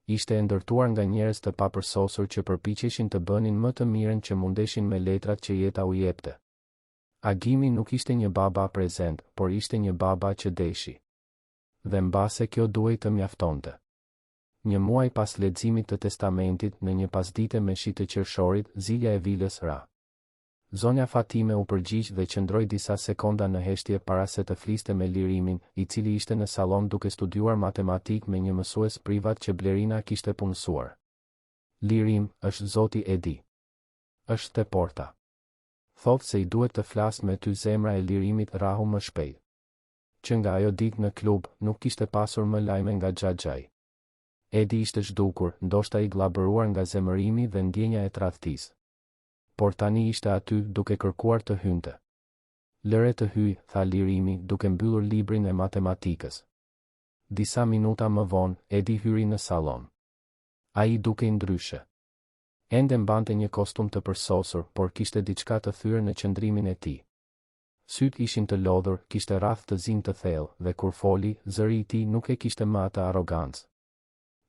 Ishte e ndërtuar nga njerëz të papërsosur që përpiqeshin të bënin më të mirën që mundeshin me letrat që jeta u jepte. Agimi nuk ishte një baba prezent, por ishte një baba që deshi. Dhe mbase kjo duhej të mjaftonte. Një muaj pas leximit të testamentit, në një pasdite me shi të qershorit, zilja e vilës ra. Zonja Fatime u përgjigj dhe qëndroi disa sekonda në heshtje para se të fliste me Lirimin, i cili ishte në salon duke studiuar matematik me një mësues privat që Blerina kishte punësuar. Lirim, është zoti Edi. Është te porta. Thotë se i duhet të flas me ty. Zemra e Lirimit rahu më shpejt. Që nga ajo ditë në klub, nuk kishte pasur më lajme nga Xhaxhai. Edi ishte zhdukur, ndoshta i glabëruar nga zemërimi dhe ndjenja e tradhtisë. Por tani ishte aty duke kërkuar të hynte. Lëre të hyj, tha Lirimi, duke mbyllur librin e matematikës. Disa minuta më vonë, Edi hyri në salon. Ai dukej ndryshe. Ende mbante një kostum të përsosur, por kishte diçka të thyrë në qëndrimin e tij. Syt ishin të lodhur, kishte rrath të zinj të thellë, dhe kur foli, zëri i tij nuk e kishte më atë arrogancë.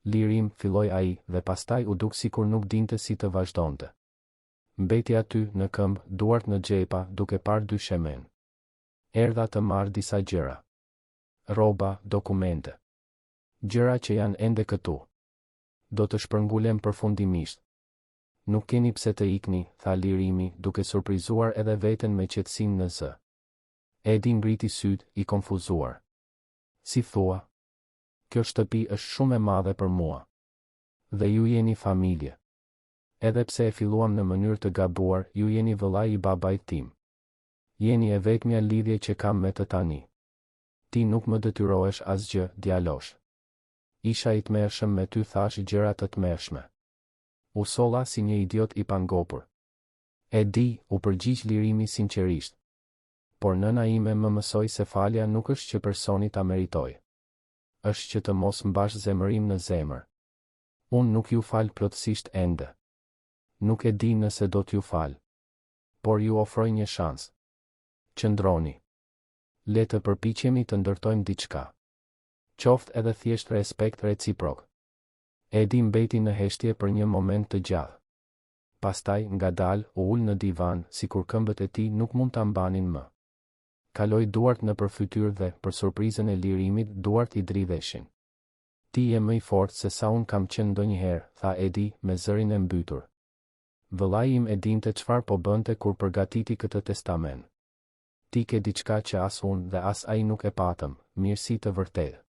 Lirim, filloi ai, dhe pastaj u duk sikur nuk dinte si të vazhdonte. Mbeti aty në këmbë, duart në xhepa, duke parë dy shemen. Erdha të marr disa gjëra. Rroba, dokumente. Gjëra që janë ende këtu. Do të shpërngulem përfundimisht. Nuk keni pse të ikni, tha Lirimi, duke surprizuar edhe veten me qetësinë në zë. Edi ngriti syt, i konfuzuar. Si thua? Kjo shtëpi është shumë e madhe për mua. Dhe ju jeni familje. Edhe pse e filluam në mënyrë të gabuar, ju jeni vëllai i babait tim. Jeni e vetmja lidhje që kam me të tani. Ti nuk më detyrohesh asgjë, djalosh. Isha i tmerrshëm me ty, thash gjëra të tmerrshme. U solla si një idiot i pangopur. E di, u përgjigj Lirimi sinqerisht. Por nëna ime më mësoi se falja nuk është që personi ta meritoj. Është që të mos mbash zemërim në zemër. Unë nuk ju fal plotësisht ende. Nuk e di nëse do t'ju fal. Por ju ofroj një shans. Qëndroni. Le të përpiqemi të ndërtojmë diçka. Qoftë edhe thjesht respekt reciprok. Edi mbeti në heshtje për një moment të gjatë. Pastaj, ngadalë, u ul në divan, sikur këmbët e tij nuk mund ta mbanin më. Kaloi duart në përfytyrë dhe, për surprizën e Lirimit, duart i dridheshin. Ti je më i fortë se sa unë kam qenë ndonjëherë, tha Edi, me zërin e mbytur. Vëllai im e dinte çfarë po bënte kur përgatiti këtë testament. Ti ke diçka që as unë dhe as ai nuk e patëm, mirësi të vërtetë.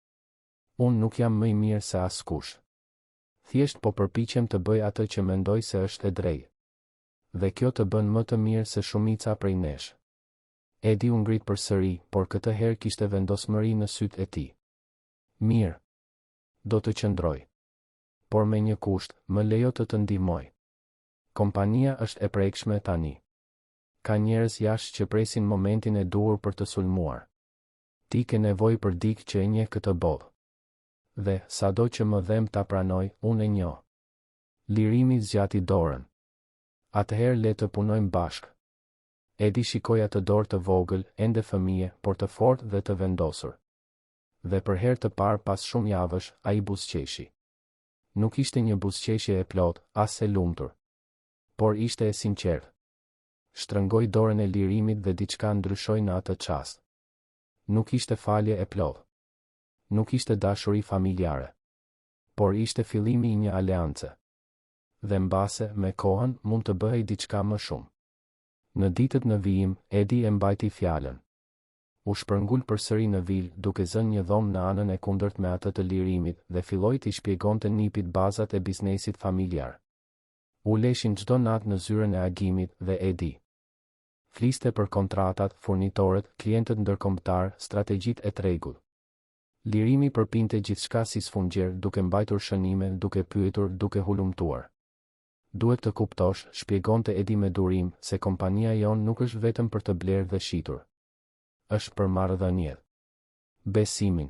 Unë nuk jam më i mirë se askush. Thjesht po përpiqem të bëj atë që mendoj se është e drejtë. Dhe kjo të bën më të mirë se shumica prej nesh. Edi u ngrit përsëri, por këtë herë kishte vendosmëri në sytë e tij. Mirë. Do të qëndroj. Por me një kusht, më lejo të ndihmoj. Kompania është e prekshme tani. Ka njerëz jashtë që presin momentin e duhur për të sulmuar. Ti ke nevojë për dikë që e njeh këtë botë. Dhe, sado që më dhem ta pranoj, unë e njoh. Lirimi zgjati dorën. Atëherë le të punojmë bashkë. Edi shikoi atë dorë të vogël, ende fëmije, por të fortë dhe të vendosur. Dhe për herë të parë pas shumë javësh, ai buzëqeshi. Nuk ishte një buzëqeshje e plot, as e lumtur. Por ishte e sinqertë. Shtrëngoi dorën e Lirimit dhe diçka ndryshoi në atë çast. Nuk ishte falje e plotë. Nuk ishte dashuri familjare. Por ishte fillimi i një aleance. Dhe mbase, me kohën, mund të bëhej diçka më shumë. Në ditët në vijim, Edi e mbajti fjalën. U shpërngul përsëri në vil, duke zënë një dhomë në anën e kundërt me atë të Lirimit dhe filloi t'i shpjegonte nipit bazat e biznesit familjar. U leshin çdo natë në zyrën e agimit dhe Edi fliste për kontratat, furnitorët, klientët ndërkombëtar, strategjitë e tregut. Lirimi përpinte gjithçka si sfungjer, duke mbajtur shënime, duke pyetur, duke hulumtuar. Duhet të kuptosh, shpjegonte Edi me durim, se kompania jon nuk është vetëm për të blerë dhe shitur. Është për marrëdhëniet. Besimin.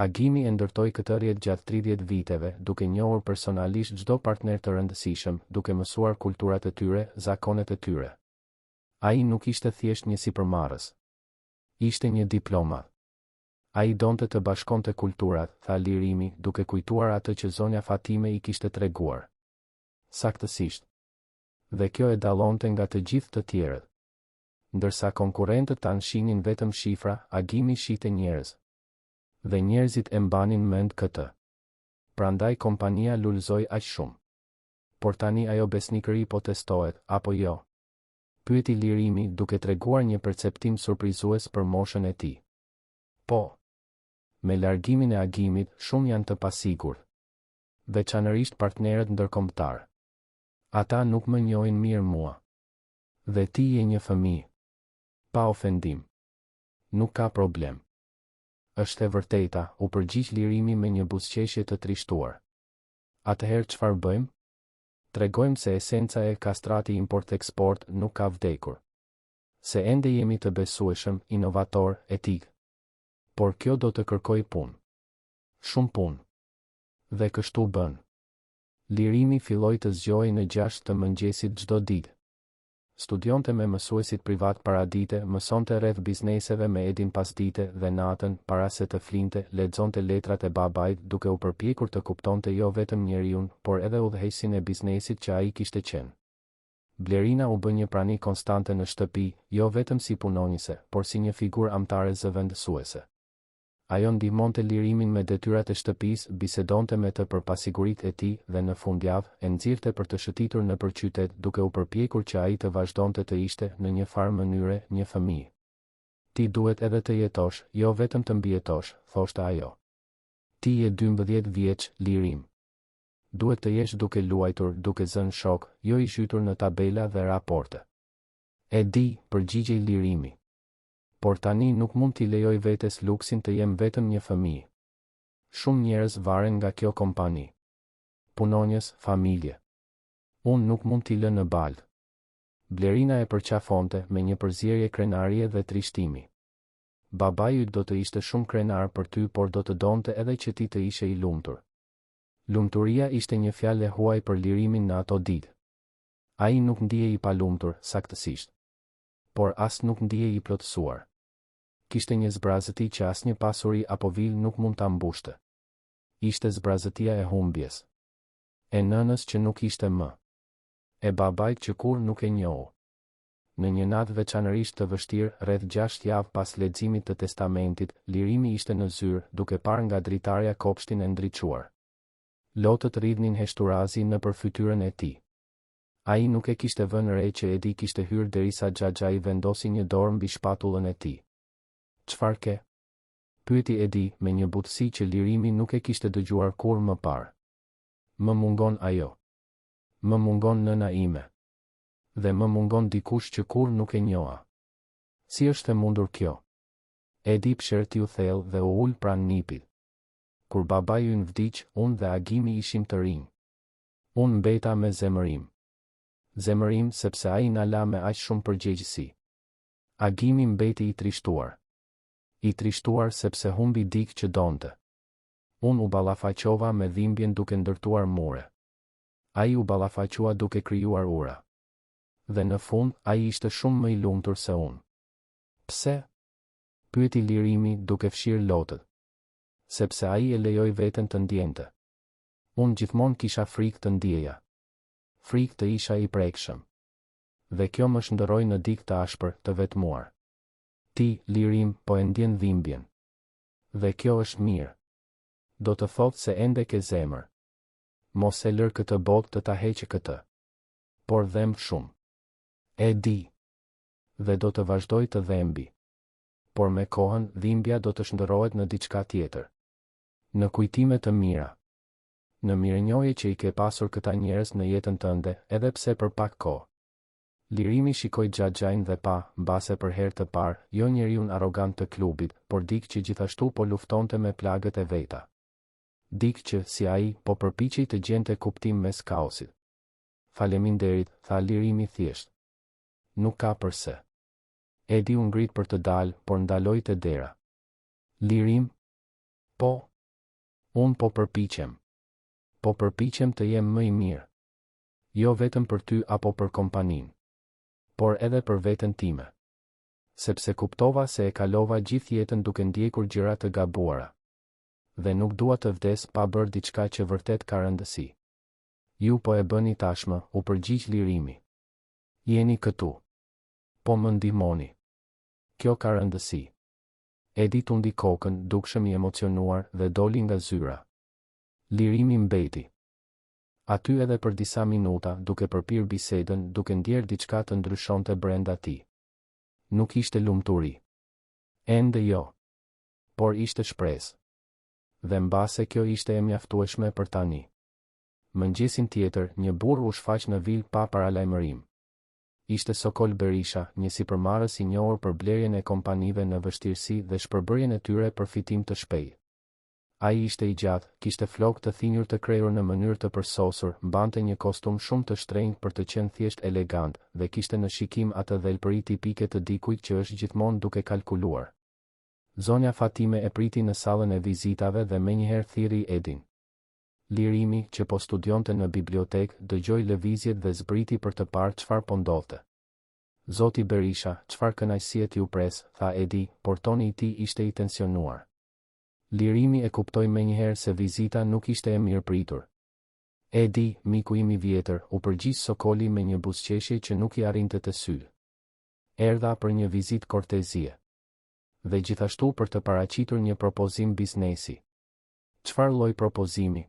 Agimi e ndërtoi këtë rrjet gjatë 30 viteve, duke njohur personalisht çdo partner të rëndësishëm, duke mësuar kulturat e tyre, zakonet e tyre. Ai nuk ishte thjesht një sipërmarrës. Ishte një diplomat. Ai donte të bashkonte kulturat, tha Lirimi, duke kujtuar atë që zonja Fatime i kishte treguar. Saktësisht. Dhe kjo e dallonte nga të gjithë të tjerët. Ndërsa konkurrentët tanë shihnin vetëm shifra, agimi shihte njerëz. Dhe njerëzit e mbanin mend këtë. prandaj kompania lulëzoi aq shumë. Por tani ajo besnikëri po testohet, apo jo? Pyeti Lirimi duke treguar një perceptim surprizues për moshën e tij. Po. Me largimin e Agimit, shumë janë të pasigurt. Veçanërisht partnerët ndërkombëtar. Ata nuk më njohin mirë mua. Dhe ti je një fëmijë. Pa ofendim. Nuk ka problem. Është e vërteta, u përgjigj Lirimi me një buzëqeshje të trishtuar. Atëherë çfarë bëjmë? Tregojmë se esenca e kastrati import-eksport nuk ka vdekur. Se ende jemi të besueshëm, inovator, etik. Por kjo do të kërkoj punë. Shumë punë. Dhe kështu bën. Lirimi filloi të zgjojë në 6 të mëngjesit çdo ditë. Studionte me mësuesit privat paradite, mësonte rreth bizneseve me Edin pasdite dhe natën, para se të flinte, lexonte letrat e babait duke u përpjekur të kuptonte jo vetëm njeriun, por edhe udhëheqësin e biznesit që ai kishte qenë. Blerina u bë një prani konstante në shtëpi, jo vetëm si punonjëse, por si një figurë amtare zëvendësuese. Ajo ndihmonte Lirimin me detyrat e shtëpisë, bisedonte me të për pasiguritë e tij dhe në fundjavë e nxirrte për të shëtitur nëpër qytet duke u përpjekur që ai të vazhdonte të ishte në një farë mënyre një fëmijë. Ti duhet edhe të jetosh, jo vetëm të mbijetosh, thoshte ajo. Ti je 12 vjeç, Lirim. Duhet të jesh duke luajtur, duke zënë shok, jo i zhytur në tabela dhe raporte. E di, përgjigjej Lirimi. Por tani nuk mund t'i lejoj vetes luksin të jem vetëm një fëmijë. Shumë njerëz varen nga kjo kompani. Punonjës, familje. Unë nuk mund t'i lë në balë. Blerina e përqafonte me një përzierje krenarie dhe trishtimi. Babai yt do të ishte shumë krenar për ty, por do të donte edhe që ti të ishe i lumtur. Lumturia ishte një fjalë e huaj për Lirimin në ato ditë. Ai nuk ndihej i palumtur, saktësisht. Por as nuk ndihej i plotësuar. Kishte një zbrazëti që asnjë pasuri apo vil nuk mund ta mbushte. Ishte zbrazëtia e humbjes. E nënës që nuk ishte më. E babait që kur nuk e njohu. Në një natë veçanërisht të vështirë, rreth 6 javë pas leximit të testamentit, Lirimi ishte në zyrë, duke parë nga dritarja kopshtin e ndriçuar. Lotët rridhnin heshturazi nëpër fytyrën e tij. Ai nuk e kishte vënë re që Edi kishte hyrë derisa Xhaxha i vendosi një dorë mbi shpatullën e tij. Çfarë ke? Pyeti Edi me një butësi që Lirimi nuk e kishte dëgjuar kur më parë. Më mungon ajo. Më mungon nëna ime. Dhe më mungon dikush që kur nuk e njoha. Si është e mundur kjo? Edi psherti u thellë dhe u ul pranë nipit. Kur babai ynë vdiq, unë dhe Agimi ishim të rinj. Unë mbeta me zemërim. Zemërim sepse ai na la me aq shumë përgjegjësi. Agimi mbeti i trishtuar. I trishtuar sepse humbi dikë që donte. Unë u ballafaqova me dhimbjen duke ndërtuar mure. Ai u ballafaqua duke krijuar ura. Dhe në fund, ai ishte shumë më i lumtur se unë. Pse? Pyeti Lirimi duke fshirë lotët. Sepse ai e lejoi veten të ndjente. Unë gjithmonë kisha frikë të ndjeja. Frikë të isha i prekshëm. Dhe kjo më shndërroi në dikë të ashpër, të vetmuar. Ti, Lirim, po e ndjen dhimbjen. Dhe kjo është mirë. Do të thotë se ende ke zemër. Mos e lër këtë botë të ta heqë këtë. Por dhem shumë. E di. Dhe do të vazhdoj të dhembi. Por me kohën, dhimbja do të shndërrohet në diçka tjetër. Në kujtime të mira. Në mirënjohje që i ke pasur këta njerëz në jetën tënde, edhe pse për pak kohë. Lirimi shikoi Xhaxhain dhe pa, mbase për herë të parë, jo njeriun arrogant të klubit, por dikë që gjithashtu po luftonte me plagët e veta. Dikë që, si ai, po përpiqej të gjente kuptim mes kaosit. Faleminderit, tha Lirimi thjesht. Nuk ka përse. Edi u ngrit për të dalë, por ndaloi te dera. Lirim? Po. Unë po përpiqem. Po përpiqem të jem më i mirë. Jo vetëm për ty apo për kompaninë, por edhe për veten time. Sepse kuptova se e kalova gjithë jetën duke ndjekur gjëra të gabuara. Dhe nuk dua të vdes pa bërë diçka që vërtet ka rëndësi. Ju po e bëni tashmë, u përgjigj Lirimi. Jeni këtu. Po më ndihmoni. Kjo ka rëndësi. Edi tundi kokën, dukshëm i emocionuar dhe doli nga zyra. Lirimi mbeti. Aty edhe për disa minuta, duke përpir bisedën, duke ndjerë diçka të ndryshonte brenda tij. Nuk ishte lumturi. Ende jo. Por ishte shpresë. Dhe mbase kjo ishte e mjaftueshme për tani. Mëngjesin tjetër, një burr u shfaq në vil pa paralajmërim. Ishte Sokol Berisha, një sipërmarrës i njohur për blerjen e kompanive në vështirësi dhe shpërbërjen e tyre për fitim të shpejtë. Ai ishte i gjatë, kishte flokë të thinjur të krejur në mënyrë të përsosur, mbante një kostum shumë të shtrenjtë për të qenë thjesht elegant, dhe kishte në shikim atë dhelpëri tipike të dikujt që është gjithmonë duke kalkuluar. Zonja Fatime e priti në sallën e vizitave dhe menjëherë thirri Edin. Lirimi, që po studionte në bibliotekë, dëgjoi lëvizjet dhe zbriti për të parë çfarë po ndodhte. Zoti Berisha, çfarë kënaqësie t'ju pres, tha Edi, por toni i tij ishte i tensionuar. Lirimi e kuptoi menjëherë se vizita nuk ishte e mirëpritur. Edi, miku im i vjetër, u përgjigj Sokoli me një buzëqeshje që nuk i arrinte të sy. Erdha për një vizitë kortezie. Dhe gjithashtu për të paraqitur një propozim biznesi. Çfarë lloj propozimi?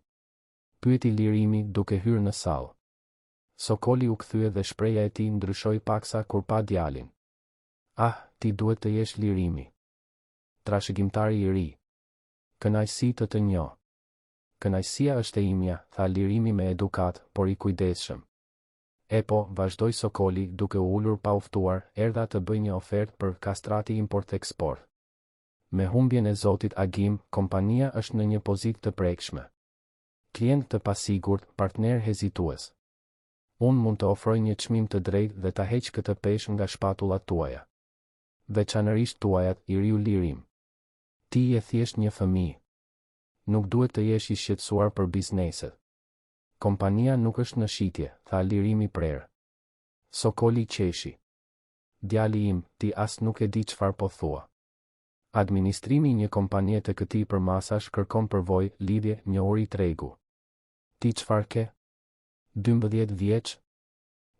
Pyeti Lirimi duke hyrë në sallë. Sokoli u kthye dhe shpreha e tij ndryshoi paksa kur pa djalin. Ah, ti duhet të jesh Lirimi. Trashëgimtari i ri. Kënaqësi të të njoh. Kënaqësia është e imja, tha Lirimi me edukat, por i kujdesshëm. E po, vazhdoi Sokoli duke u ulur pa u ftuar, erdha të bëj një ofertë për kastrati import-eksport. Me humbjen e zotit Agim, kompania është në një pozitë të prekshme. Klient të pasigurt, partner hezitues. Unë mund të ofroj një çmim të drejtë dhe ta heq këtë peshë nga shpatullat tuaja. Veçanërisht tuajat, i riu Lirim. Ti je thjesht një fëmijë. Nuk duhet të jesh i shqetësuar për bizneset. Kompania nuk është në shitje, tha Lirimi prerë. Sokoli qeshi. Djali im, ti as nuk e di çfarë po thua. Administrimi një kompanie të këtij përmasash kërkon përvojë, lidhje, njohuri tregu. Ti çfarë ke? 12 vjeç?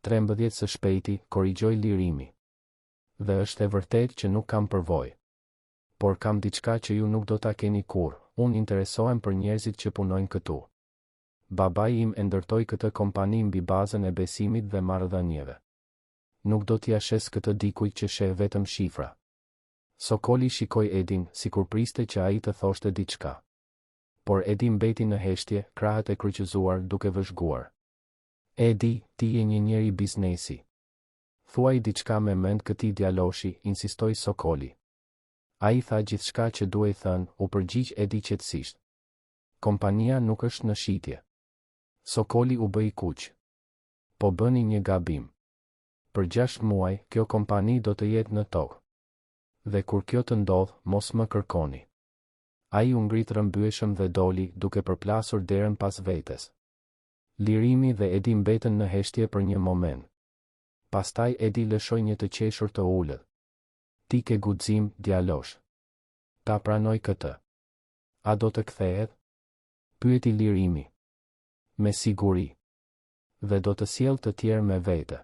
13 së shpejti, korrigjoi Lirimi. Dhe është e vërtetë që nuk kam përvojë. Por kam diçka që ju nuk do ta keni kurrë, unë interesohem për njerëzit që punojnë këtu. Babai im e ndërtoi këtë kompani mbi bazën e besimit dhe marrëdhënieve. Nuk do t'ia shes këtë dikujt që sheh vetëm shifra. Sokoli shikoi Edin, sikur priste që ai të thoshte diçka. Por Edi mbeti në heshtje, krahët e kryqëzuar duke vëzhguar. Edi, ti je një njeri biznesi. Thuaj diçka me mend këtij djaloshi, insistoi Sokoli. Ai tha gjithçka që duhej thënë, u përgjigj Edi qetësisht. Kompania nuk është në shitje. Sokoli u bë i kuq. Po bëni një gabim. Për 6 muaj, kjo kompani do të jetë në tokë. Dhe kur kjo të ndodh, mos më kërkoni. Ai u ngrit rrëmbyeshëm dhe doli, duke përplasur derën pas vetes. Lirimi dhe Edi mbetën në heshtje për një moment. Pastaj Edi lëshoi një të qeshur të ulët. Ti ke guxim, djalosh. Ta pranoj këtë. A do të kthehet? Pyeti Lirimi. Me siguri. Dhe do të sjell të tjerë me vete.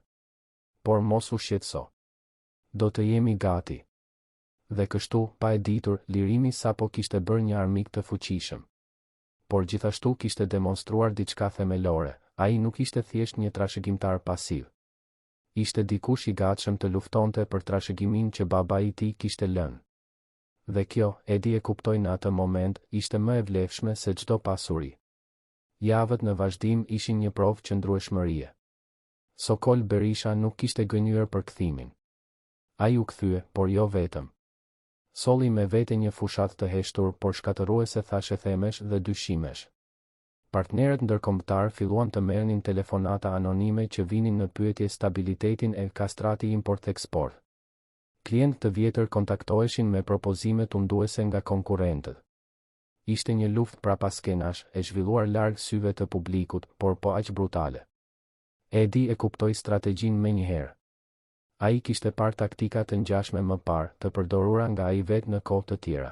Por mos u shqetëso. Do të jemi gati. Dhe kështu, pa e ditur, Lirimi sapo kishte bërë një armik të fuqishëm. Por gjithashtu kishte demonstruar diçka themelore, ai nuk ishte thjesht një trashëgimtar pasiv. Ishte dikush i gatshëm të luftonte për trashëgimin që babai i tij kishte lënë. Dhe kjo, Edi e kuptoi në atë moment, ishte më e vlefshme se çdo pasuri. Javët në vazhdim ishin një provë qëndrueshmërie. Sokol Berisha nuk kishte gënjur për kthimin. Ai u kthye, por jo vetëm. Solli me vete një fushat të heshtur, por shkatëruese thashe themesh dhe dyshimesh. Partnerët ndërkombëtar filluan të merrnin telefonata anonime që vinin në pyetje stabilitetin e kastrati import-eksport. Klientë të vjetër kontaktoheshin me propozime tunduese nga konkurrentët. Ishte një luftë prapaskenash, e zhvilluar larg syve të publikut, por po aq brutale. Edi e kuptoi strategjinë menjëherë. Ai kishte parë taktika të ngjashme më parë, të përdorura nga ai vetë në kohë të tjera.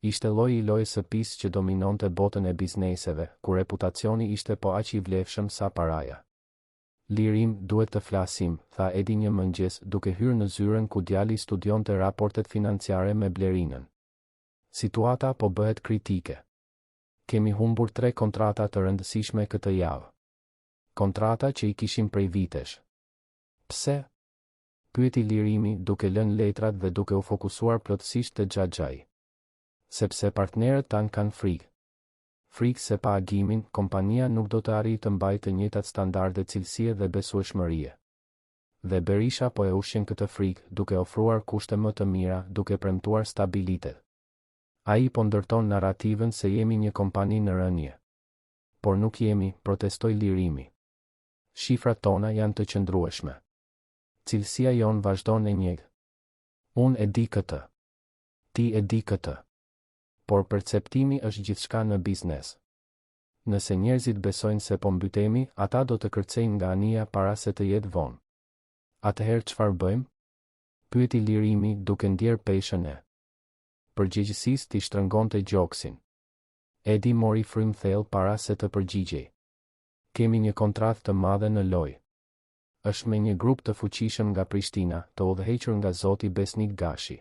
Ishte lloji i lojës së pisë që dominonte botën e bizneseve, ku reputacioni ishte po aq i vlefshëm sa paraja. Lirim, duhet të flasim, tha Edi një mëngjes, duke hyrë në zyrën ku djali studionte raportet financiare me Blerinën. Situata po bëhet kritike. Kemi humbur 3 kontrata të rëndësishme këtë javë. Kontrata që i kishim prej vitesh. Pse? Pyeti Lirimi duke lënë letrat dhe duke u fokusuar plotësisht te Xhaxhai. Sepse partnerët tanë kanë frikë. Frikë se pa agimin, kompania nuk do të arrijë të mbajë të njëjtat standarde cilësie dhe besueshmërie. Dhe Berisha po e ushqen këtë frikë, duke ofruar kushte më të mira, duke premtuar stabilitet. Ai po ndërton narrativën se jemi një kompani në rënje. Por nuk jemi, protestoi Lirimi. Shifrat tona janë të qëndrueshme. Cilësia jon vazhdon e njëjtë. Unë e di këtë. Ti e di këtë. Por perceptimi është gjithçka në biznes. Nëse njerëzit besojnë se po mbytemi, ata do të kërcejnë nga anija para se të jetë vonë. Atëherë çfarë bëjmë? Pyeti Lirimi duke ndjer peshën e përgjegjësisë t'i shtrëngonte gjoksin. Edi mori frym thellë para se të përgjigjej. Kemi një kontratë të madhe në lojë. Është me një grup të fuqishëm nga Prishtina, të udhëhequr nga zoti Besnik Gashi.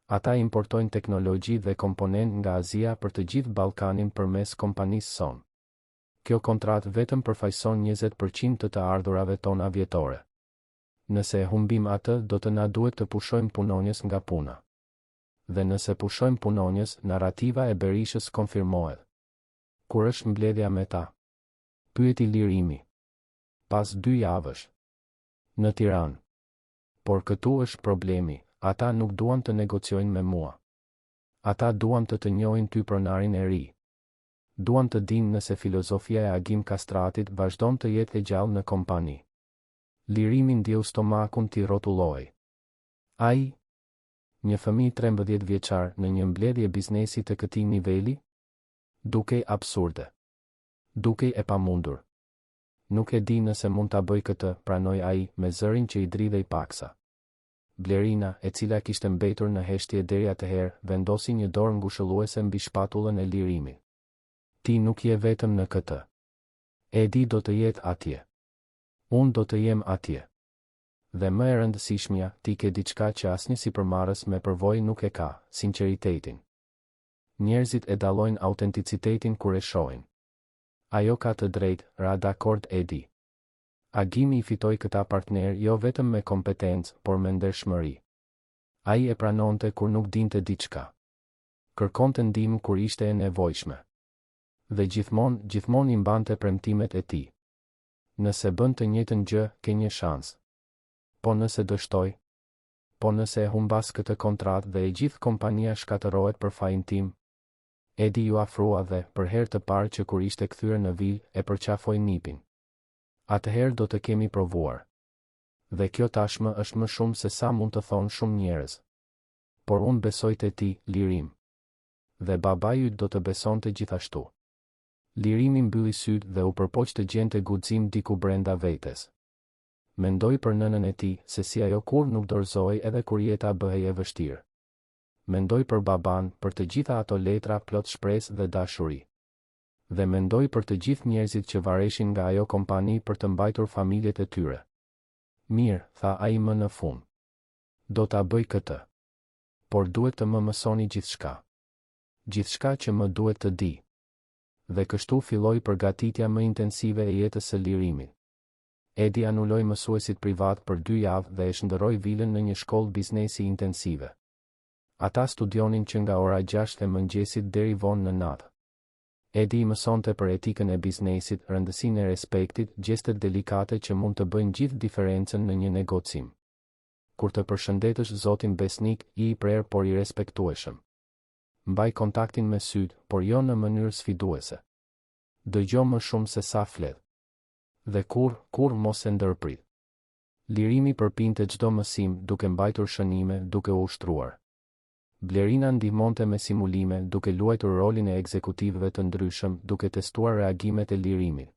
Ata importojnë teknologji dhe komponent nga Azia për të gjithë Ballkanin përmes kompanisë son. Kjo kontratë vetëm përfaqëson 20% të ardhurave tona vjetore. Nëse e humbim atë, do të na duhet të pushojmë punonjës nga puna. Dhe nëse pushojmë punonjës, narrativa e Berishës konfirmohet. Kur është mbledhja me ta? Pyeti Lirimi. Pas 2 javësh. Në Tiranë. Por këtu është problemi, ata nuk duan të negociojnë me mua. Ata duan të njohin ty pronarin e ri. Duan të dinë nëse filozofia e Agim Kastratit vazhdon të jetë e gjallë në kompani. Lirimi ndjeu stomakun t'i rrotulloi. Ai, një fëmijë 13 vjeçar në një mbledhje biznesi të këtij niveli? Dukej absurde. Dukej e pamundur. Nuk e di nëse mund ta bëj këtë, pranoi ai me zërin që i dridhej paksa. Blerina, e cila kishte mbetur në heshtje deri atëherë, vendosi një dorë ngushëlluese mbi shpatullën e Lirimit. Ti nuk je vetëm në këtë. Edi do të jetë atje. Unë do të jem atje. Dhe më e rëndësishmja, ti ke diçka që asnjë sipërmarrës me përvojë nuk e ka, sinqeritetin. Njerëzit e dallojnë autenticitetin kur e shohin. Ajo ka të drejtë, ra dakord Edi. Agimi i fitoi këta partner jo vetëm me kompetencë, por me ndershmëri. Ai e pranonte kur nuk dinte diçka. Kërkonte ndihmë kur ishte e nevojshme. Dhe gjithmonë i mbante premtimet e tij. Nëse bën të njëjtën gjë, ke një shans. Po nëse dështoj? Po nëse e humbas këtë kontratë dhe e gjithë kompania shkatërohet për fajin tim? Edi ju afrua dhe, për herë të parë që kur ishte kthyer në vil, e përqafoi nipin. Atëherë do të kemi provuar. Dhe kjo tashmë është më shumë se sa mund të thonë shumë njerëz. Por unë besoj te ti, Lirim. Dhe babaju do të besonte gjithashtu. Lirimi mbylli syt dhe u përpoq të gjente guxim diku brenda vetes. Mendoi për nënën e tij, se si ajo kur nuk dorëzoi edhe kur jeta bëhej e vështirë. Mendoi për baban, për të gjitha ato letra plot shpresë dhe dashuri. Dhe mendoi për të gjithë njerëzit që vareshin nga ajo kompani për të mbajtur familjet e tyre. Mirë, tha ai më në fund. Do ta bëj këtë. Por duhet të më mësoni gjithçka. Gjithçka që më duhet të di. Dhe kështu filloi përgatitja më intensive e jetës së Lirimit. Edi anuloi mësuesit privat për 2 javë dhe e shndërroi vilën në një shkollë biznesi intensive. Ata studionin që nga ora 6 e mëngjesit deri vonë në natë. Edi mësonte për etikën e biznesit, rëndësinë e respektit, gjestet delikate që mund të bëjnë gjithë diferencën në një negocim. Kur të përshëndetësh zotin Besnik, i prerë por i respektueshëm. Mbaj kontaktin me syt, por jo në mënyrë sfiduese. Dëgjo më shumë se sa flet. Dhe kur mos e ndërprit. Lirimi përpinte çdo mësim, duke mbajtur shënime, duke u ushtruar. Blerina ndihmonte me simulime, duke luajtur rolin e ekzekutivëve të ndryshëm, duke testuar reagimet e Lirimit.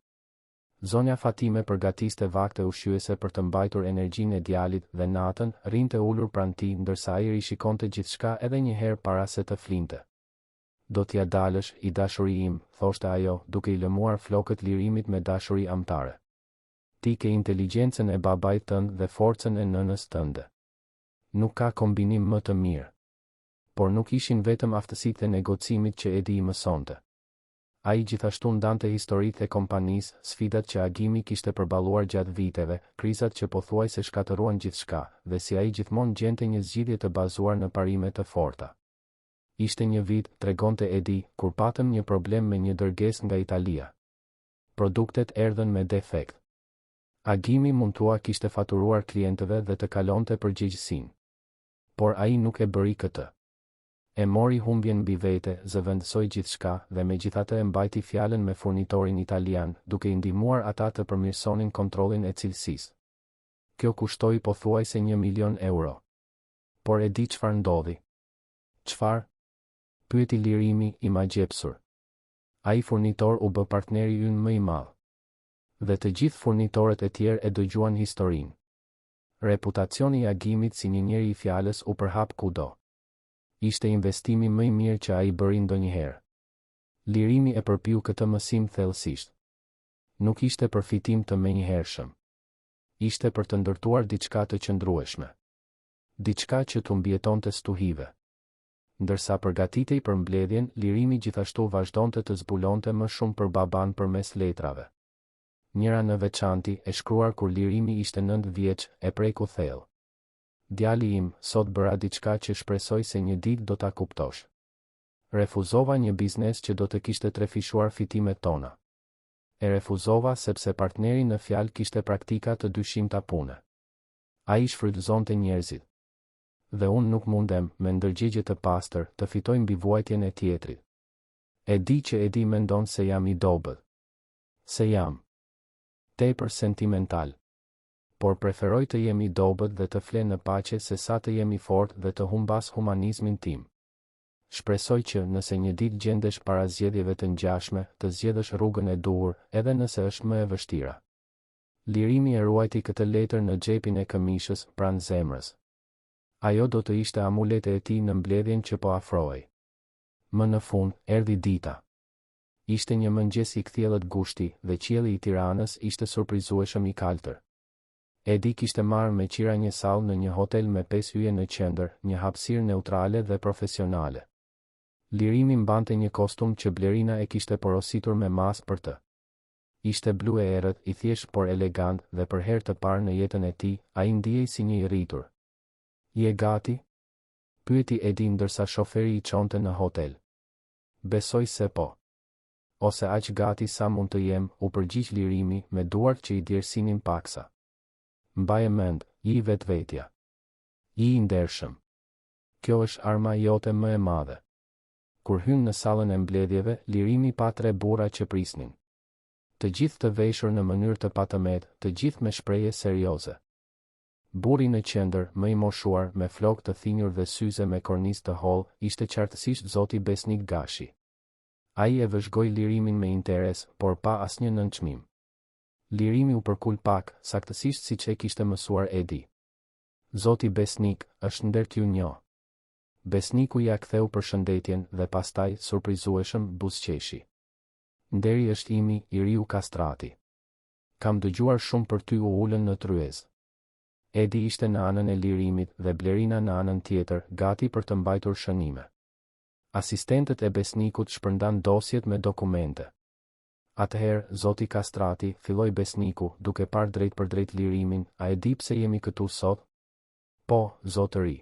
Zonja Fatime përgatiste vakte ushqyese për të mbajtur energjinë e djalit dhe natën rinte ulur pranë tij ndërsa ai rishikonte gjithçka edhe një herë para se të flinte. Do t'ja dalësh, i dashuri im, thoshte ajo, duke i lëmuar flokët Lirimit me dashuri amtare. Ti ke inteligjencën e babait tënd dhe forcën e nënës tënde. Nuk ka kombinim më të mirë. Por nuk ishin vetëm aftësitë e negocimit që Edi i mësonte. Ai gjithashtu ndante historitë e kompanisë, sfidat që Agimi kishte përballuar gjatë viteve, krizat që pothuajse shkatëruan gjithçka, dhe si ai gjithmonë gjente një zgjidhje të bazuar në parime të forta. Ishte një vit, tregonte Edi, kur patëm një problem me një dërgesë nga Italia. Produktet erdhën me defekt. Agimi mundua kishte faturuar klientëve dhe të kalonte përgjegjësinë. Por ai nuk e bëri këtë. E mori humbjen mbi vete, zëvendësoi gjithçka dhe megjithatë e mbajti fjalën me furnitorin italian, duke i ndihmuar ata të përmirësonin kontrollin e cilësisë. Kjo kushtoi pothuajse 1 milion euro. Por e di çfarë ndodhi? Çfarë? Pyeti Lirimi, i magjepsur. Ai furnitor u bë partneri ynë më i madh. Dhe të gjithë furnitorët e tjerë e dëgjuan historinë. Reputacioni i Agimit si një njeri i fjalës u përhap kudo. Ishte investimi më i mirë që ai bëri ndonjëherë. Lirimi e përpiu këtë mësim thellësisht. Nuk ishte përfitim të menjëhershëm. Ishte për të ndërtuar diçka të qëndrueshme. Diçka që t'u mbijetonte stuhive. Ndërsa përgatitej për mbledhjen, Lirimi gjithashtu vazhdonte të zbulonte më shumë për baban përmes letrave. Njëra në veçanti, e shkruar kur Lirimi ishte 9 vjeç, e preku thellë. Djali im, sot bëra diçka që shpresoj se një ditë do ta kuptosh. Refuzova një biznes që do të kishte trefishuar fitimet tona. E refuzova sepse partneri në fjalë kishte praktika të dyshimta pune. Ai shfrytëzonte njerëzit. Dhe unë nuk mundem, me ndërgjegje të pastër, të fitoj mbivuajtjen e tjetrit. E di që Edi mendon se jam i dobët. Se jam tepër sentimental. Por preferoj të jemi dobët dhe të fle në paqe se sa të jemi fort dhe të humbas humanizmin tim. Shpresoj që nëse një ditë gjendesh para zgjedhjeve të ngjashme, të zgjedhësh rrugën e duhur, edhe nëse është më e vështira. Lirimi e ruajti këtë letër në xhepin e këmishës, pranë zemrës. Ajo do të ishte amulete e tij në mbledhjen që po afrohej. Më në fund, erdhi dita. Ishte një mëngjes i kthjellët gushti dhe qielli i Tiranës ishte surprizueshëm i kaltër. Edi kishte marrë me qira një sallë në një hotel me 5 hyje në qendër, një hapësirë neutrale dhe profesionale. Lirimi mbante një kostum që Blerina e kishte porositur me mas për të. Ishte blu e errët, i thjesht por elegant, dhe për herë të parë në jetën e tij, ai ndihej si një i rritur. Je gati? Pyeti Edi ndërsa shoferi i çonte në hotel. Besoj se po. Ose aq gati sa mund të jem, u përgjigj Lirimi me duart që i djersinin paksa. Mbaje mend, i vetvetja. I ndershëm. Kjo është arma jote më e madhe. Kur hyn në sallën e mbledhjeve, Lirimi pa 3 burra që prisnin. Të gjithë të veshur në mënyrë të patëmet, të gjithë me shprehje serioze. Burri në qendër, më i moshuar, me flokë të thinjur dhe syze me kornizë të hollë, ishte qartësisht zoti Besnik Gashi. Ai e vëzhgoi Lirimin me interes, por pa asnjë nënçmim. Lirimi u përkul pak, saktësisht siç e kishte mësuar Edi. Zoti Besnik, është nder t'ju njoh. Besniku ja ktheu përshëndetjen dhe pastaj, surprizueshëm, buzëqeshi. Nderi është imi, i riu Kastrati. Kam dëgjuar shumë për ty, u ulën në tryezë. Edi ishte në anën e Lirimit dhe Blerina në anën tjetër, gati për të mbajtur shënime. Asistentët e Besnikut shpërndan dosjet me dokumente. Atëherë, zoti Kastrati, filloi Besniku, duke parë drejt për drejt Lirimin, a e di pse jemi këtu sot? Po, zotëri.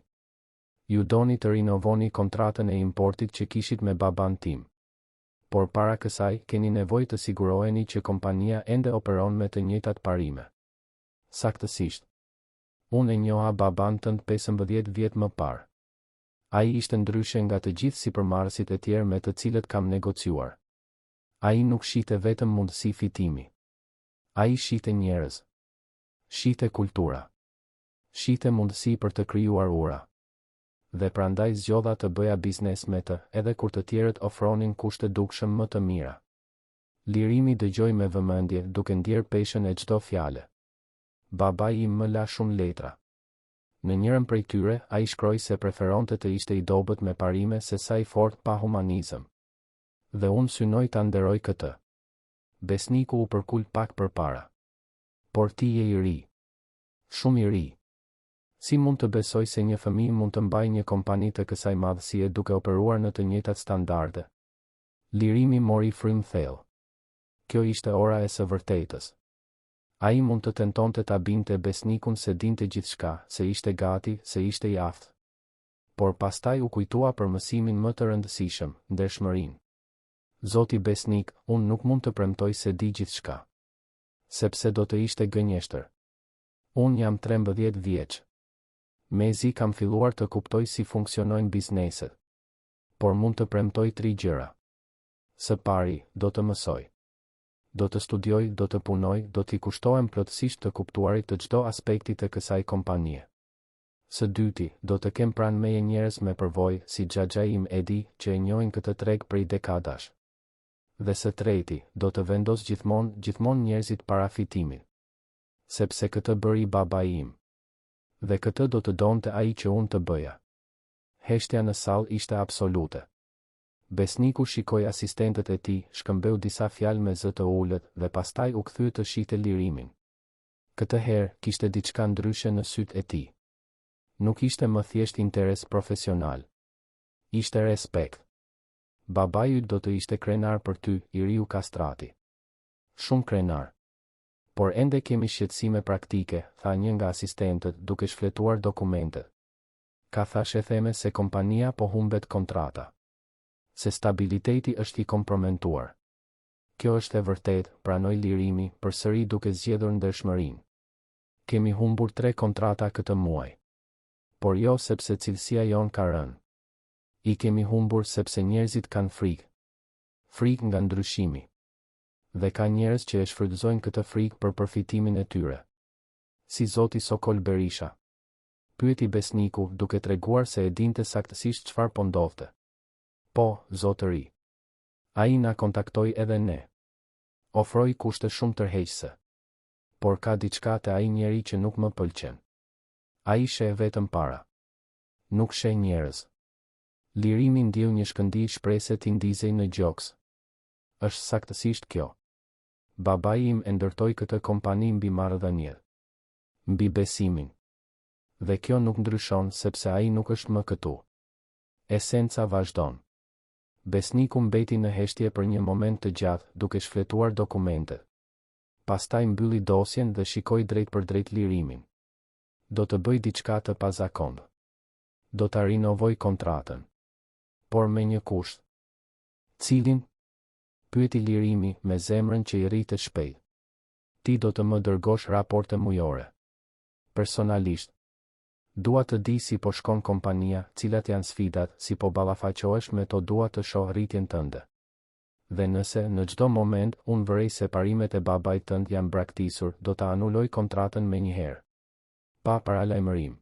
Ju doni të rinovoni kontratën e importit që kishit me baban tim. Por para kësaj, keni nevojë të siguroheni që kompania ende operon me të njëjtat parime. Saktësisht. Unë e njoha baban tënd 15 vjet më parë. Ai ishte ndryshe nga të gjithë sipërmarrësit e tjerë me të cilët kam negociuar. Ai nuk shite vetëm mundësi fitimi. Ai shite njerëz. Shite kultura. Shite mundësi për të krijuar ura. Dhe prandaj zgjodha të bëja biznes me të, edhe kur të tjerët ofronin kushte dukshëm më të mira. Lirimi dëgjoi me vëmendje, duke ndjer peshën e çdo fjale. Babai im më la shumë letra. Në njërën prej tyre, ai shkroi se preferonte të ishte i dobët me parime se sa i fort pa humanizëm. Dhe unë synoj ta nderoj këtë. Besniku u përkul pak përpara. Por ti je i ri. Shumë i ri. Si mund të besoj se një fëmijë mund të mbajë një kompani të kësaj madhësie duke operuar në të njëjtat standarde? Lirimi mori frymë thellë. Kjo ishte ora e së vërtetës. Ai mund të tentonte ta binte besnikun se dinte gjithçka, se ishte gati, se ishte i aftë. Por pastaj u kujtua për mësimin më të rëndësishëm, ndershmërinë. Zoti besnik, unë nuk mund të premtoj se di gjithçka. Sepse do të ishte gënjeshtër. Unë jam 13 vjeç. Mezi kam filluar të kuptoj si funksionojnë bizneset. Por mund të premtoj 3 gjëra. Së pari, do të mësoj. Do të studioj, do të punoj, do t'i kushtohem plotësisht të kuptuarit të çdo aspekti të kësaj kompanie. Së dyti, do të kem pranë meje njerëz me përvojë, si xhaxhai im Edi, që e njohin këtë treg prej dekadash. Dhe së treti, do të vendos gjithmonë njerëzit para fitimit. Sepse këtë bëri babai im. Dhe këtë do të donte ai që unë të bëja. Heshtja në sallë ishte absolute. Besniku shikoi asistentët e tij, shkëmbeu disa fjalë me zë të ulët dhe pastaj u kthye të shihte Lirimin. Këtë herë kishte diçka ndryshe në sytë e tij. Nuk ishte më thjesht interes profesional. Ishte respekt. Babai yt do të ishte krenar për ty, i riu kastrati. Shumë krenar. Por ende kemi shqetësime praktike, tha një nga asistentët duke shfletuar dokumentet. Ka thashë theme se kompania po humbet kontrata. Se stabiliteti është i kompromentuar. Kjo është e vërtet, pranoi Lirimi, përsëri duke zgjedhur ndershmërinë. Kemi humbur 3 kontrata këtë muaj. Por jo sepse cilësia jon ka rënë. I kemi humbur sepse njerëzit kanë frikë. Frikë nga ndryshimi. Dhe ka njerëz që e shfrytëzojnë këtë frikë për përfitimin e tyre. Si Zoti Sokol Berisha. Pyeti besniku duke treguar se e dinte saktësisht çfarë po ndodhte. Po, zotëri. Ai na kontaktoi edhe ne. Ofroi kushte shumë tërheqëse. Por ka diçka te ai njeri që nuk më pëlqen. Ai sheh vetëm para. Nuk sheh njerëz. Lirimi ndjeu një shkëndij shprehse t'i ndizej në gjoks. Është saktësisht kjo. Babai im e ndërtoi këtë kompani mbi marrëdhënie. Mbi besimin. Dhe kjo nuk ndryshon sepse ai nuk është më këtu. Esenca vazhdon. Besniku mbeti në heshtje për një moment të gjatë, duke shfletuar dokumentet. Pastaj mbylli dosjen dhe shikoi drejt për drejt Lirimin. Do të bëj diçka të pazakontë. Do ta rinovoj kontratën. Por me një kusht. Cilin? Pyeti Lirimi me zemrën që i rritet shpejt. Ti do të më dërgosh raporte mujore. Personalisht. Dua të di si po shkon kompania, cilat janë sfidat, si po ballafaqohesh me to, dua të shoh rritjen tënde. Dhe nëse në çdo moment unë vërej se parimet e babait tënd janë braktisur, do ta anuloj kontratën menjëherë. Pa paralajmërim.